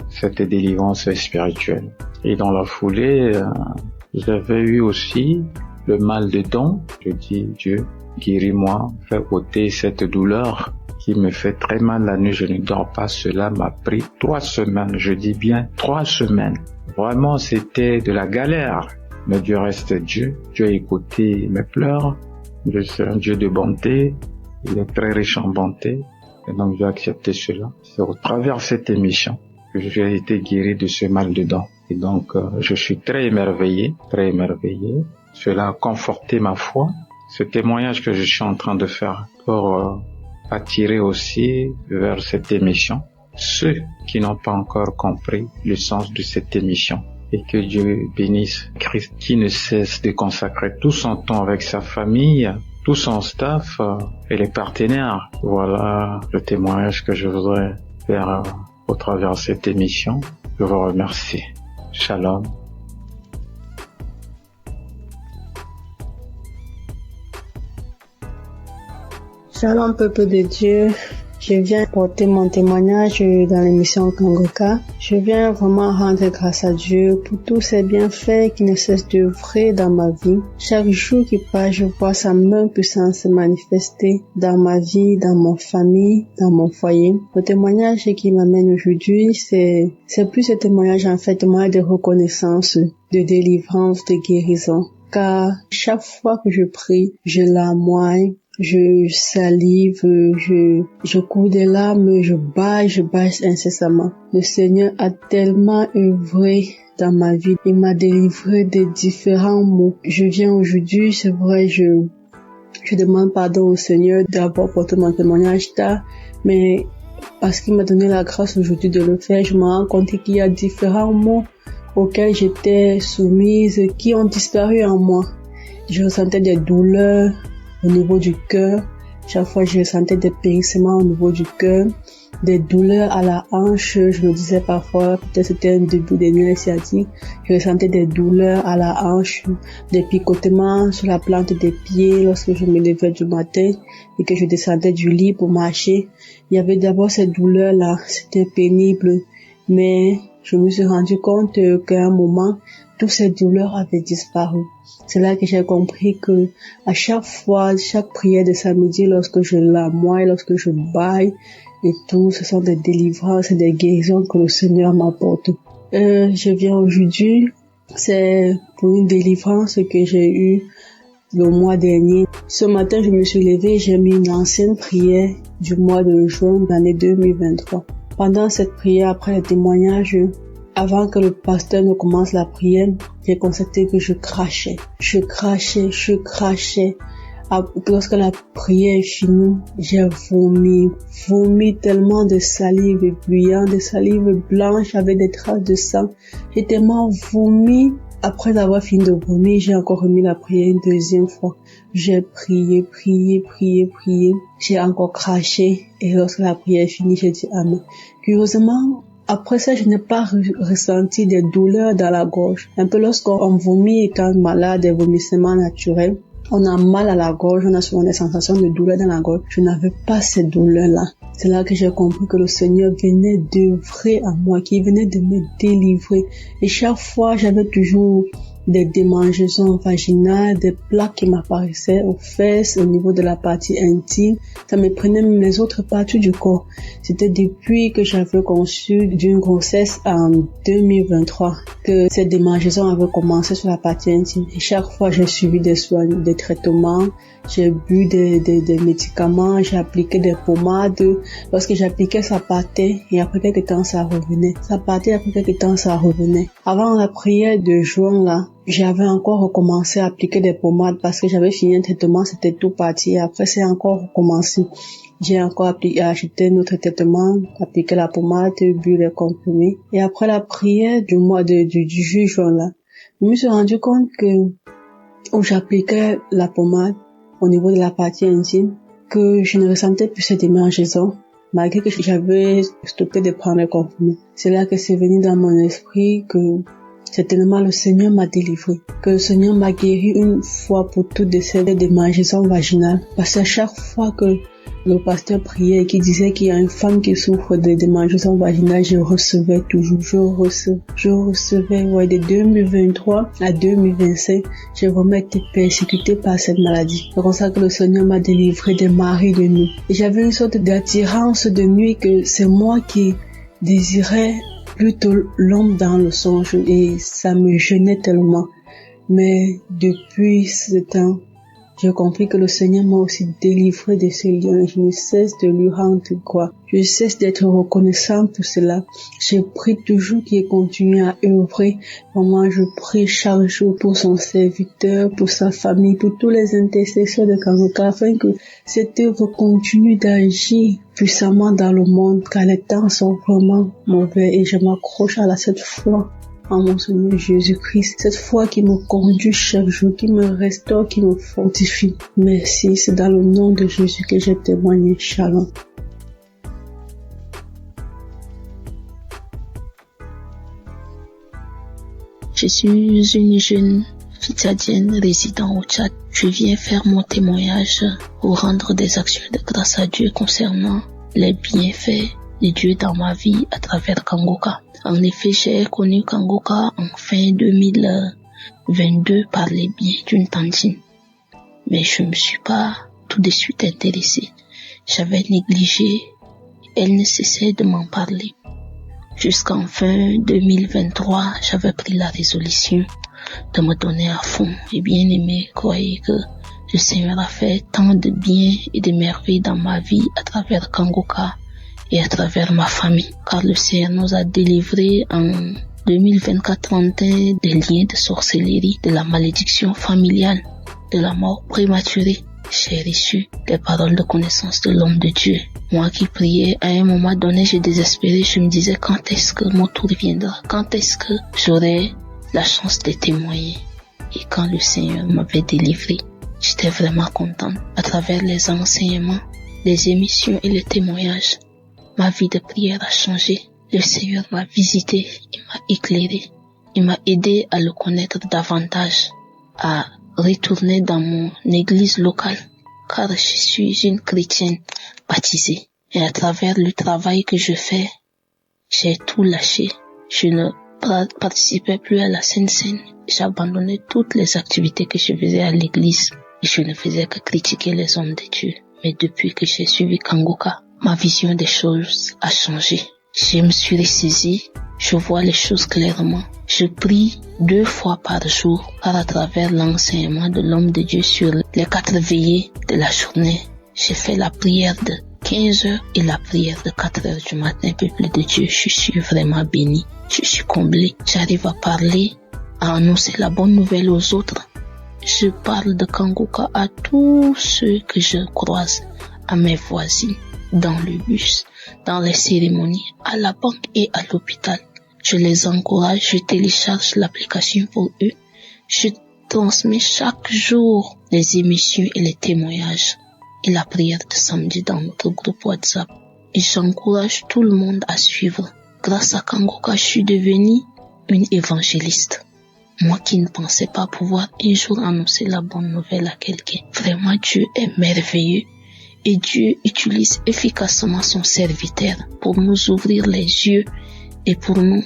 cette délivrance spirituelle. Et dans la foulée, j'avais eu aussi le mal de dents. Je dis, Dieu, guéris-moi, fais ôter cette douleur qui me fait très mal la nuit, je ne dors pas. Cela m'a pris 3 semaines, je dis bien 3 semaines. Vraiment, c'était de la galère. Mais du reste, Dieu a écouté mes pleurs. Dieu, c'est un Dieu de bonté, il est très riche en bonté. Et donc, j'ai accepté cela. C'est au travers de cette émission que j'ai été guéri de ce mal de dents. Et donc, je suis très émerveillé. Cela a conforté ma foi. Ce témoignage que je suis en train de faire pour attirer aussi vers cette émission ceux qui n'ont pas encore compris le sens de cette émission. Et que Dieu bénisse Christ qui ne cesse de consacrer tout son temps avec sa famille, tout son staff et les partenaires. Voilà le témoignage que je voudrais faire au travers de cette émission. Je vous remercie. Shalom. Shalom peuple de Dieu, je viens porter mon témoignage dans l'émission Kangoka. Je viens vraiment rendre grâce à Dieu pour tous ses bienfaits qui ne cessent d'œuvrer dans ma vie. Chaque jour qui passe, je vois sa main puissante se manifester dans ma vie, dans mon famille, dans mon foyer. Le témoignage qui m'amène aujourd'hui, c'est plus un témoignage en fait, témoignage de reconnaissance, de délivrance, de guérison. Car chaque fois que je prie, je larmoie, je salive, je cours des larmes, je baille incessamment. Le Seigneur a tellement œuvré dans ma vie. Il m'a délivré de différents maux. Je viens aujourd'hui, c'est vrai, je demande pardon au Seigneur d'avoir porté mon témoignage tard, mais parce qu'il m'a donné la grâce aujourd'hui de le faire, je me rends compte qu'il y a différents maux auxquels j'étais soumise qui ont disparu en moi. Je ressentais des douleurs au niveau du cœur. Chaque fois, je ressentais des périssements au niveau du cœur, des douleurs à la hanche. Je me disais parfois, peut-être c'était un début des nerfs sciatiques. Je ressentais des douleurs à la hanche, des picotements sur la plante des pieds lorsque je me levais du matin et que je descendais du lit pour marcher. Il y avait d'abord ces douleurs-là, c'était pénible, mais je me suis rendu compte qu'à un moment, toutes ces douleurs avaient disparu. C'est là que j'ai compris que à chaque fois, chaque prière de samedi, lorsque je larmoie, lorsque je baille et tout, ce sont des délivrances et des guérisons que le Seigneur m'apporte. Je viens aujourd'hui, c'est pour une délivrance que j'ai eue le mois dernier. Ce matin, je me suis levée, j'ai mis une ancienne prière du mois de juin de l'année 2023. Pendant cette prière, après le témoignage, avant que le pasteur ne commence la prière, j'ai constaté que je crachais. Lorsque la prière est finie, j'ai vomi tellement de salive bruyante, de salive blanche avec des traces de sang. J'ai tellement vomi. Après avoir fini de vomir, j'ai encore remis la prière une deuxième fois. J'ai prié. J'ai encore craché. Et lorsque la prière est finie, j'ai dit Amen. Curieusement, après ça, je n'ai pas ressenti des douleurs dans la gorge. Un peu lorsqu'on vomit étant malade, des vomissements naturels, on a mal à la gorge, on a souvent des sensations de douleur dans la gorge. Je n'avais pas ces douleurs-là. C'est là que j'ai compris que le Seigneur venait d'œuvrer à moi, qu'il venait de me délivrer. Et chaque fois, j'avais toujours des démangeaisons vaginales, des plaques qui m'apparaissaient aux fesses, au niveau de la partie intime. Ça me prenait même les autres parties du corps. C'était depuis que j'avais conçu d'une grossesse en 2023 que ces démangeaisons avaient commencé sur la partie intime. Et chaque fois, j'ai suivi des soins, des traitements, j'ai bu des médicaments, j'ai appliqué des pommades. Lorsque j'appliquais, ça partait et après quelques temps, ça revenait. Ça partait, après quelques temps, ça revenait. Avant la prière de juin, là, j'avais encore recommencé à appliquer des pommades parce que j'avais fini un traitement, c'était tout parti. Et après, c'est encore recommencé. J'ai encore acheté notre traitement, appliqué la pommade, bu les comprimés. Et après la prière du mois du juin, là, je me suis rendu compte que où j'appliquais la pommade au niveau de la partie intime, que je ne ressentais plus cette démangeaison, malgré que j'avais stoppé de prendre le comprimé. C'est là que c'est venu dans mon esprit que certainement le Seigneur m'a délivré, que le Seigneur m'a guéri une fois pour toutes de cette démangeaison vaginale. Parce qu'à chaque fois que le pasteur priait et qui disait qu'il y a une femme qui souffre de démangeaison vaginale, je recevais toujours, je recevais, de 2023 à 2025, j'ai vraiment été persécutée par cette maladie. C'est comme ça que le Seigneur m'a délivré des maris de nuit. Et j'avais une sorte d'attirance de nuit que c'est moi qui désirais plutôt l'homme dans le songe et ça me gênait tellement. Mais depuis ce temps, j'ai compris que le Seigneur m'a aussi délivré de ce liens. Je ne cesse de lui rendre gloire. Je cesse d'être reconnaissant pour cela. Je prie toujours qu'il continue à œuvrer. Vraiment, je prie chaque jour pour son serviteur, pour sa famille, pour tous les intercesseurs de Kangoka, afin que cette œuvre continue d'agir puissamment dans le monde, car les temps sont vraiment mauvais et je m'accroche à cette foi en mon Seigneur Jésus-Christ, cette foi qui me conduit chaque jour, qui me restaure, qui me fortifie. Merci, c'est dans le nom de Jésus que j'ai témoigné. Shalom. Je suis une jeune fitadienne résidant au Tchad. Je viens faire mon témoignage pour rendre des actions de grâce à Dieu concernant les bienfaits de Dieu dans ma vie à travers Kangoka. En effet, j'ai connu Kangoka en fin 2022 par les biais d'une tantine. Mais je ne me suis pas tout de suite intéressée. J'avais négligé, elle ne cessait de m'en parler. Jusqu'en fin 2023, j'avais pris la résolution de me donner à fond. Et bien aimé, croyez que le Seigneur a fait tant de bien et de merveilles dans ma vie à travers Kangoka et à travers ma famille, car le Seigneur nous a délivrés en 2024-31 des liens de sorcellerie, de la malédiction familiale, de la mort prématurée. J'ai reçu des paroles de connaissance de l'homme de Dieu. Moi qui priais, à un moment donné, je désespérais, je me disais quand est-ce que mon tour viendra, quand est-ce que j'aurai la chance de témoigner. Et quand le Seigneur m'avait délivré, j'étais vraiment contente. À travers les enseignements, les émissions et les témoignages, ma vie de prière a changé. Le Seigneur m'a visité, il m'a éclairé, il m'a aidé à le connaître davantage, à retourner dans mon église locale, car je suis une chrétienne baptisée. Et à travers le travail que je fais, j'ai tout lâché. Je ne participais plus à la Sainte Seine. J'ai abandonné toutes les activités que je faisais à l'église et je ne faisais que critiquer les hommes de Dieu. Mais depuis que j'ai suivi Kangoka, ma vision des choses a changé. Je me suis ressaisie, je vois les choses clairement. Je prie 2 fois par jour, car à travers l'enseignement de l'homme de Dieu sur les 4 veillées de la journée, j'ai fait la prière de 15 heures et la prière de 4 heures du matin. Peuple de Dieu, je suis vraiment béni, je suis comblé. J'arrive à parler, à annoncer la bonne nouvelle aux autres. Je parle de Kangoka à tous ceux que je croise, à mes voisines, dans le bus, dans les cérémonies, à la banque et à l'hôpital. Je les encourage, je télécharge l'application pour eux. Je transmets chaque jour les émissions et les témoignages et la prière de samedi dans notre groupe WhatsApp. Et j'encourage tout le monde à suivre. Grâce à Kangoka, je suis devenue une évangéliste. Moi qui ne pensais pas pouvoir un jour annoncer la bonne nouvelle à quelqu'un. Vraiment, Dieu est merveilleux. Et Dieu utilise efficacement son serviteur pour nous ouvrir les yeux et pour nous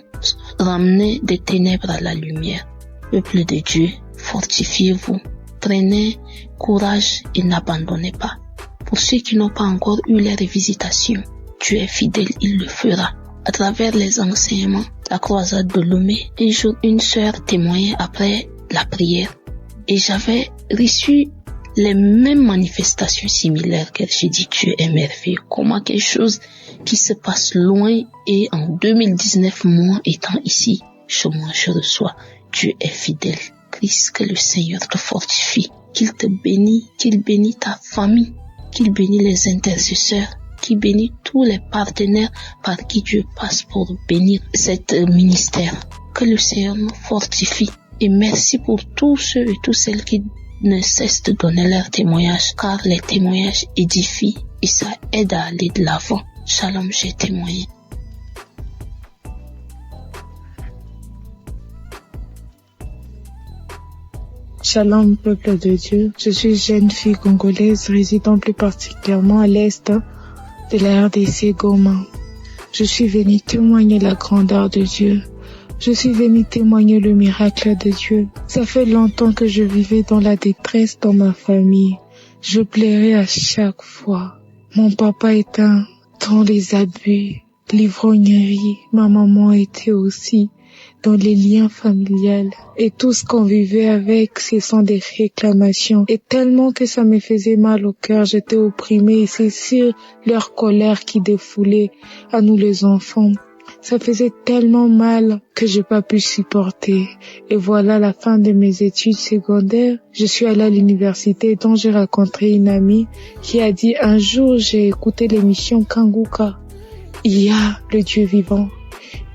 ramener des ténèbres à la lumière. Peuple de Dieu, fortifiez-vous, prenez courage et n'abandonnez pas. Pour ceux qui n'ont pas encore eu leur visitation, Dieu est fidèle, il le fera. À travers les enseignements, la croisade de Lomé, un jour une sœur témoignait après la prière et j'avais reçu les mêmes manifestations similaires qu'elle. J'ai dit, Dieu est merveilleux. Comment quelque chose qui se passe loin et en 2019, moi étant ici, je reçois. Dieu est fidèle. Christ, que le Seigneur te fortifie, qu'il te bénisse, qu'il bénisse ta famille, qu'il bénisse les intercesseurs, qu'il bénisse tous les partenaires par qui Dieu passe pour bénir cet ministère. Que le Seigneur nous fortifie. Et merci pour tous ceux et toutes celles qui ne cesse de donner leur témoignage, car les témoignages édifient et ça aide à aller de l'avant. Shalom, j'ai témoigné. Shalom, peuple de Dieu. Je suis jeune fille congolaise résidant plus particulièrement à l'est de la RDC Goma. Je suis venue témoigner la grandeur de Dieu. Je suis venue témoigner le miracle de Dieu. Ça fait longtemps que je vivais dans la détresse dans ma famille. Je pleurais à chaque fois. Mon papa était dans les abus, l'ivrognerie. Ma maman était aussi dans les liens familiales. Et tout ce qu'on vivait avec, ce sont des réclamations. Et tellement que ça me faisait mal au cœur, j'étais opprimée. Et c'est sur leur colère qui défoulait à nous les enfants. Ça faisait tellement mal que j'ai pas pu supporter. Et voilà la fin de mes études secondaires. Je suis allée à l'université dont j'ai rencontré une amie qui a dit un jour j'ai écouté l'émission Kanguka. Il y a le Dieu vivant.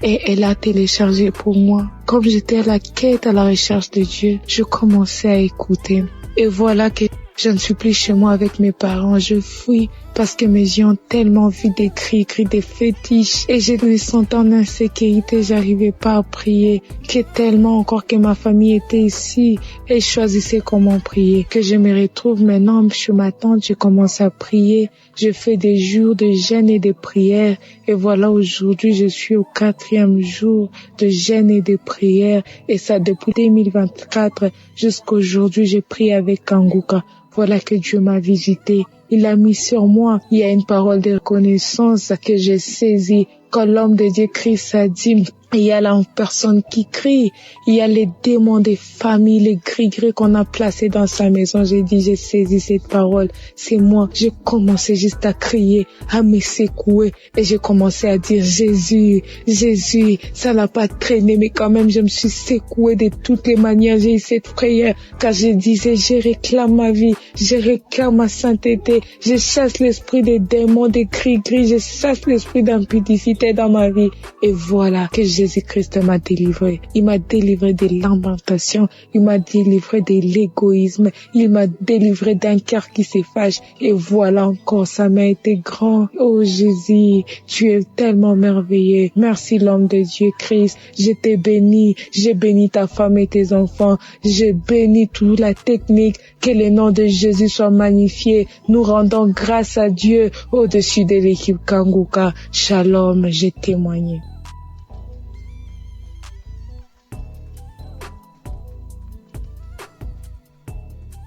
Et elle a téléchargé pour moi. Comme j'étais à la quête, à la recherche de Dieu, je commençais à écouter. Et voilà que je ne suis plus chez moi avec mes parents. Je fuis parce que mes yeux ont tellement vu des cris, des fétiches. Et je me sentais en insécurité, j'arrivais pas à prier. Que tellement encore que ma famille était ici et je choisissais comment prier. Que je me retrouve maintenant chez ma tante, je commence à prier. Je fais des jours de jeûne et de prières. Et voilà, aujourd'hui, je suis au 4e jour de jeûne et de prières. Et ça, depuis 2024 jusqu'à aujourd'hui, je prie avec Kanguka. Voilà que Dieu m'a visité. Il a mis sur moi, il y a une parole de reconnaissance que j'ai saisie. Quand l'homme de Dieu crie, ça dit, il y a la personne qui crie, il y a les démons des familles, les gris-gris qu'on a placés dans sa maison. J'ai dit, j'ai saisi cette parole, c'est moi. J'ai commencé juste à crier, à me secouer et j'ai commencé à dire Jésus, Jésus. Ça n'a pas traîné, mais quand même je me suis secouée de toutes les manières. J'ai eu cette prière car je disais, je réclame ma vie, je réclame ma sainteté, je chasse l'esprit des démons, des gris-gris, je chasse l'esprit d'impudicité dans ma vie. Et voilà que Jésus-Christ m'a délivré. Il m'a délivré de lamentation. Il m'a délivré de l'égoïsme. Il m'a délivré d'un cœur qui se fâche. Et voilà encore, ça m'a été grand. Oh Jésus, tu es tellement merveilleux. Merci l'homme de Dieu Christ. Je t'ai béni. J'ai béni ta femme et tes enfants. J'ai béni toute la technique. Que le nom de Jésus soit magnifié. Nous rendons grâce à Dieu au-dessus de l'équipe Kanguka. Shalom, j'ai témoigné.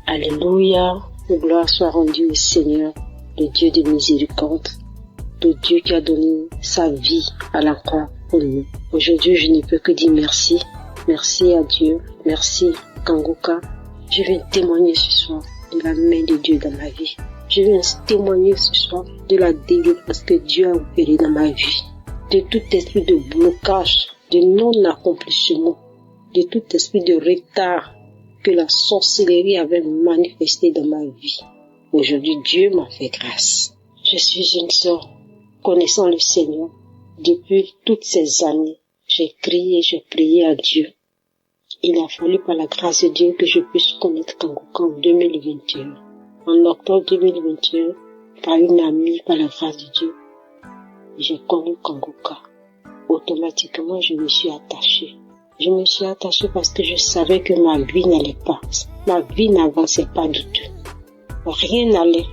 Alléluia, gloire soit rendue au Seigneur, le Dieu de miséricorde, le Dieu qui a donné sa vie à la croix pour nous. Aujourd'hui, je ne peux que dire merci. Merci à Dieu, merci Kanguka. Je viens témoigner ce soir de la main de Dieu dans ma vie. Je viens témoigner ce soir de la délivrance que Dieu a opérée dans ma vie. De tout esprit de blocage, de non-accomplissement, de tout esprit de retard que la sorcellerie avait manifesté dans ma vie. Aujourd'hui, Dieu m'a fait grâce. Je suis une sœur connaissant le Seigneur. Depuis toutes ces années, j'ai crié, j'ai prié à Dieu. Il a fallu par la grâce de Dieu que je puisse connaître Kanguka en 2021. En octobre 2021, par une amie, par la grâce de Dieu, j'ai connu Kanguka. Automatiquement, je me suis attachée. Je me suis attachée parce que je savais que ma vie n'allait pas. Ma vie n'avançait pas du tout. Rien n'allait.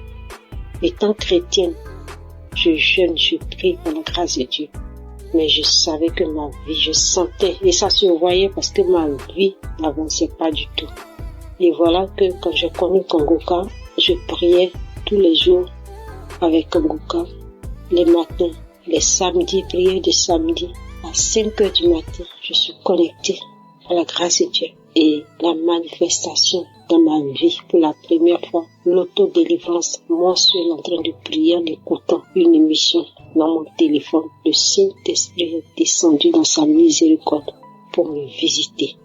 Étant chrétienne, je jeûne, je prie par la grâce de Dieu. Mais je savais que ma vie, je sentais, et ça se voyait parce que ma vie n'avançait pas du tout. Et voilà que quand j'ai connu Kanguka, je priais tous les jours avec Kanguka, les matins, les samedis, prière de samedi. À 5 heures du matin, je suis connectée à la grâce de Dieu. Et la manifestation dans ma vie, pour la première fois, l'autodélivrance mensuelle en train de prier en écoutant une émission dans mon téléphone. Le Saint-Esprit est descendu dans sa miséricorde pour me visiter.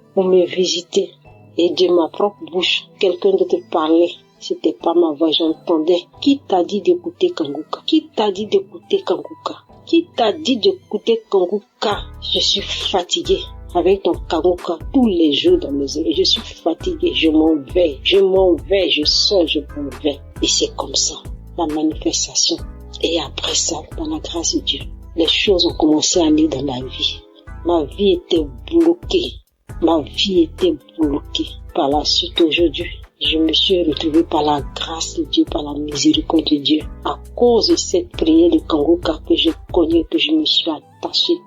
Et de ma propre bouche, quelqu'un d'autre parlait. C'était pas ma voix, j'entendais. Qui t'a dit d'écouter Kanguka? Qui t'a dit d'écouter Kanguka? Qui t'a dit d'écouter Kanguka? Je suis fatiguée. avec ton Kanguka tous les jours dans mes oreilles. Je suis fatiguée, je m'en vais, je sors, je m'en vais. Et c'est comme ça, la manifestation. Et après ça, par la grâce de Dieu, les choses ont commencé à aller dans ma vie. Ma vie était bloquée. Par la suite, aujourd'hui, je me suis retrouvée par la grâce de Dieu, par la miséricorde de Dieu. À cause de cette prière de Kanguka que je connais, que je me suis attachée,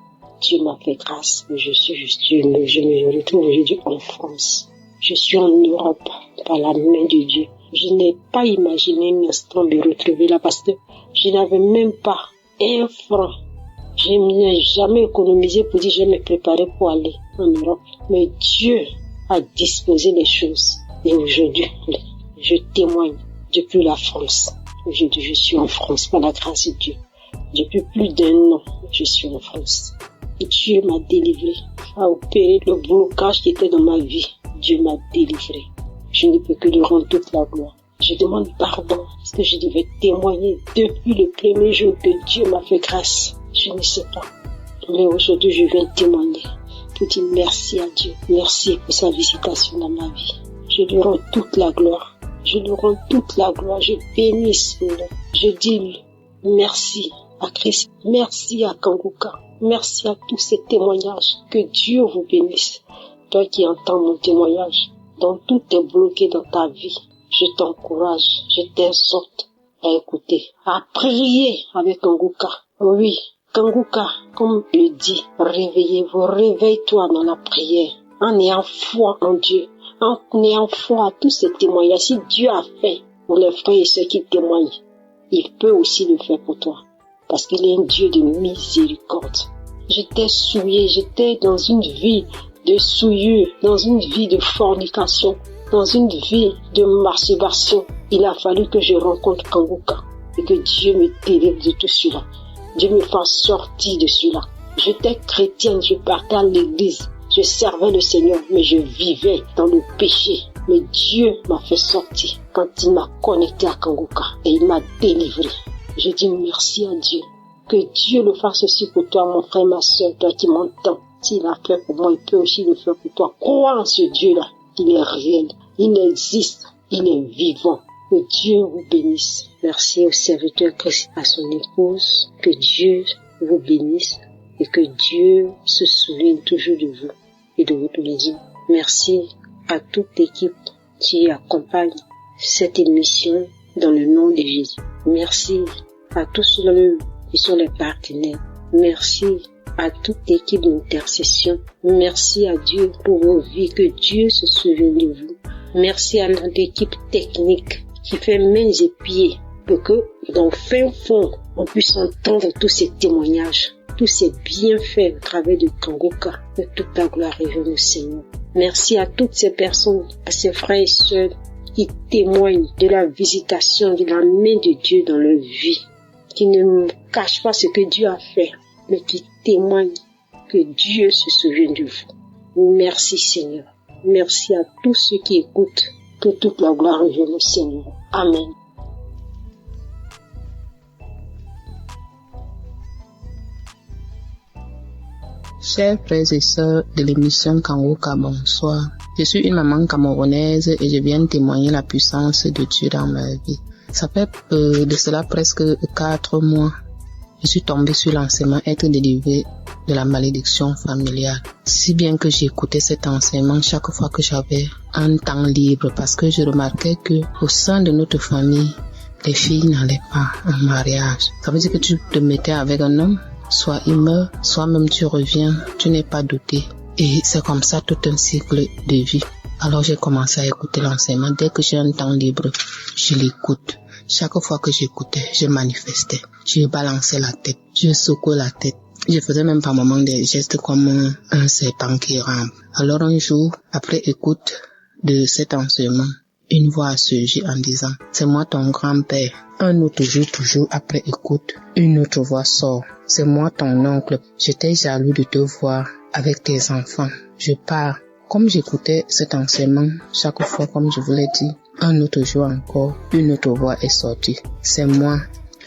Dieu m'a fait grâce. Je me retrouve aujourd'hui en France. Je suis en Europe par la main de Dieu. Je n'ai pas imaginé un instant me retrouver là parce que je n'avais même pas un franc. Je n'ai jamais économisé pour dire je vais me préparer pour aller en Europe. Mais Dieu a disposé les choses. Et aujourd'hui, je témoigne depuis la France. Aujourd'hui, je suis en France par la grâce de Dieu. Depuis plus d'1 an, je suis en France. Et Dieu m'a délivré, a opéré le blocage qui était dans ma vie. Dieu m'a délivré. Je ne peux que lui rendre toute la gloire. Je demande pardon parce que je devais témoigner depuis le premier jour que Dieu m'a fait grâce. Je ne sais pas. Mais aujourd'hui, je viens témoigner pour dire merci à Dieu. Merci pour sa visitation dans ma vie. Je lui rends toute la gloire. Je bénis son nom. Je dis merci à Christ. Merci à Kanguka. Merci à tous ces témoignages. Que Dieu vous bénisse. Toi qui entends mon témoignage, dont tout est bloqué dans ta vie, je t'encourage, je t'exhorte à écouter, à prier avec Kanguka. Oui, Kanguka, comme le dit, réveillez-vous, réveille-toi dans la prière, en ayant foi en Dieu, en ayant foi à tous ces témoignages. Si Dieu a fait pour les frères et ceux qui témoignent, il peut aussi le faire pour toi, parce qu'il est un Dieu de miséricorde. J'étais souillée, j'étais dans une vie de souillure, dans une vie de fornication, dans une vie de masturbation. Il a fallu que je rencontre Kanguka et que Dieu me délivre de tout cela. Dieu me fasse sortir de cela. J'étais chrétienne, je partais à l'église, je servais le Seigneur, mais je vivais dans le péché. Mais Dieu m'a fait sortir quand il m'a connecté à Kanguka et il m'a délivré. Je dis merci à Dieu. Que Dieu le fasse aussi pour toi, mon frère, ma soeur, toi qui m'entends. S'il a fait pour moi, il peut aussi le faire pour toi. Crois en ce Dieu-là. Il est réel. Il existe. Il est vivant. Que Dieu vous bénisse. Merci au serviteur Christ, à son épouse. Que Dieu vous bénisse et que Dieu se souvienne toujours de vous et de votre maison. Merci à toute l'équipe qui accompagne cette émission dans le nom de Jésus. Merci à tous ceux qui sont les partenaires. Merci à toute l'équipe d'intercession. Merci à Dieu pour vos vies, que Dieu se souvienne de vous. Merci à notre équipe technique qui fait mains et pieds pour que dans le fin fond, on puisse entendre tous ces témoignages, tous ces bienfaits au travers de Kanguka. Que toute la gloire revienne au Seigneur. Merci à toutes ces personnes, à ces frères et sœurs qui témoignent de la visitation de la main de Dieu dans leur vie, qui ne cachent pas ce que Dieu a fait, mais qui témoignent que Dieu se souvient de vous. Merci Seigneur. Merci à tous ceux qui écoutent. Que toute la gloire revienne au Seigneur. Amen. Chers frères et sœurs de l'émission Kanguka, bonsoir. Je suis une maman camerounaise et je viens témoigner la puissance de Dieu dans ma vie. Ça fait de cela presque 4 mois. Je suis tombée sur l'enseignement être délivré de la malédiction familiale. Si bien que j'écoutais cet enseignement chaque fois que j'avais un temps libre parce que je remarquais que au sein de notre famille, les filles n'allaient pas en mariage. Ça veut dire que tu te mettais avec un homme, soit il meurt, soit même tu reviens, tu n'es pas doté. Et c'est comme ça tout un cycle de vie. Alors j'ai commencé à écouter l'enseignement. Dès que j'ai un temps libre, je l'écoute. Chaque fois que j'écoutais, je manifestais. Je balançais la tête, je secouais la tête. Je faisais même par moments des gestes comme un serpent qui rampe. Alors un jour, après écoute de cet enseignement, une voix a surgi en disant « C'est moi ton grand-père ». Un autre jour, toujours après écoute, une autre voix sort « C'est moi ton oncle, j'étais jaloux de te voir avec tes enfants, je pars ». Comme j'écoutais cet enseignement, chaque fois, comme je vous l'ai dit, un autre jour encore, une autre voix est sortie. C'est moi,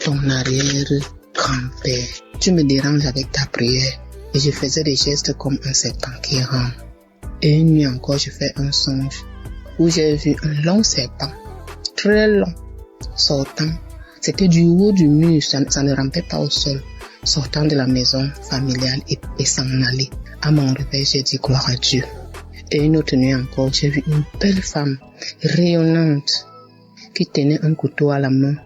ton arrière-grand-père. Tu me déranges avec ta prière et je faisais des gestes comme un serpent qui rampe. Et une nuit encore, je fais un songe où j'ai vu un long serpent, très long, sortant. C'était du haut du mur, ça ne rampait pas au sol, sortant de la maison familiale et s'en aller. À mon réveil, j'ai dit gloire à Dieu. Et une autre nuit encore, j'ai vu une belle femme rayonnante qui tenait un couteau à la main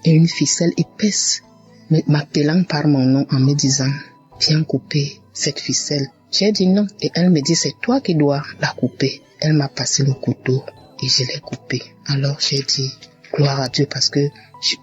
et une ficelle épaisse, m'appelant par mon nom en me disant « Viens couper cette ficelle ». J'ai dit non et elle me dit « C'est toi qui dois la couper ». Elle m'a passé le couteau et je l'ai coupé. Alors j'ai dit gloire à Dieu parce que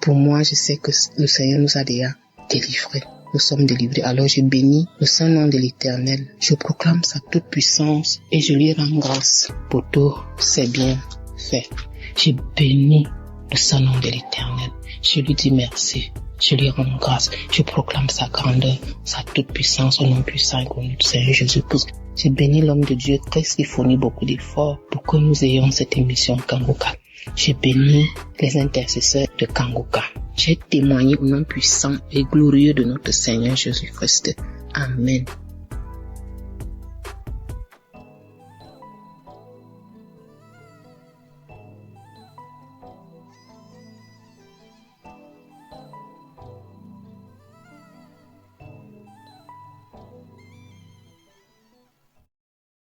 pour moi, je sais que le Seigneur nous a déjà délivrés. Nous sommes délivrés. Alors je bénis le saint nom de l'Éternel. Je proclame sa toute puissance et je lui rends grâce pour tout c'est bien fait. Je bénis le saint nom de l'Éternel. Je lui dis merci. Je lui rends grâce. Je proclame sa grandeur, sa toute puissance au nom puissant et connu du Seigneur Jésus-Christ. J'ai béni l'homme de Dieu qui fournit beaucoup d'efforts pour que nous ayons cette émission Kangoka. J'ai béni les intercesseurs de Kangoka. J'ai témoigné au nom puissant et glorieux de notre Seigneur Jésus-Christ. Amen.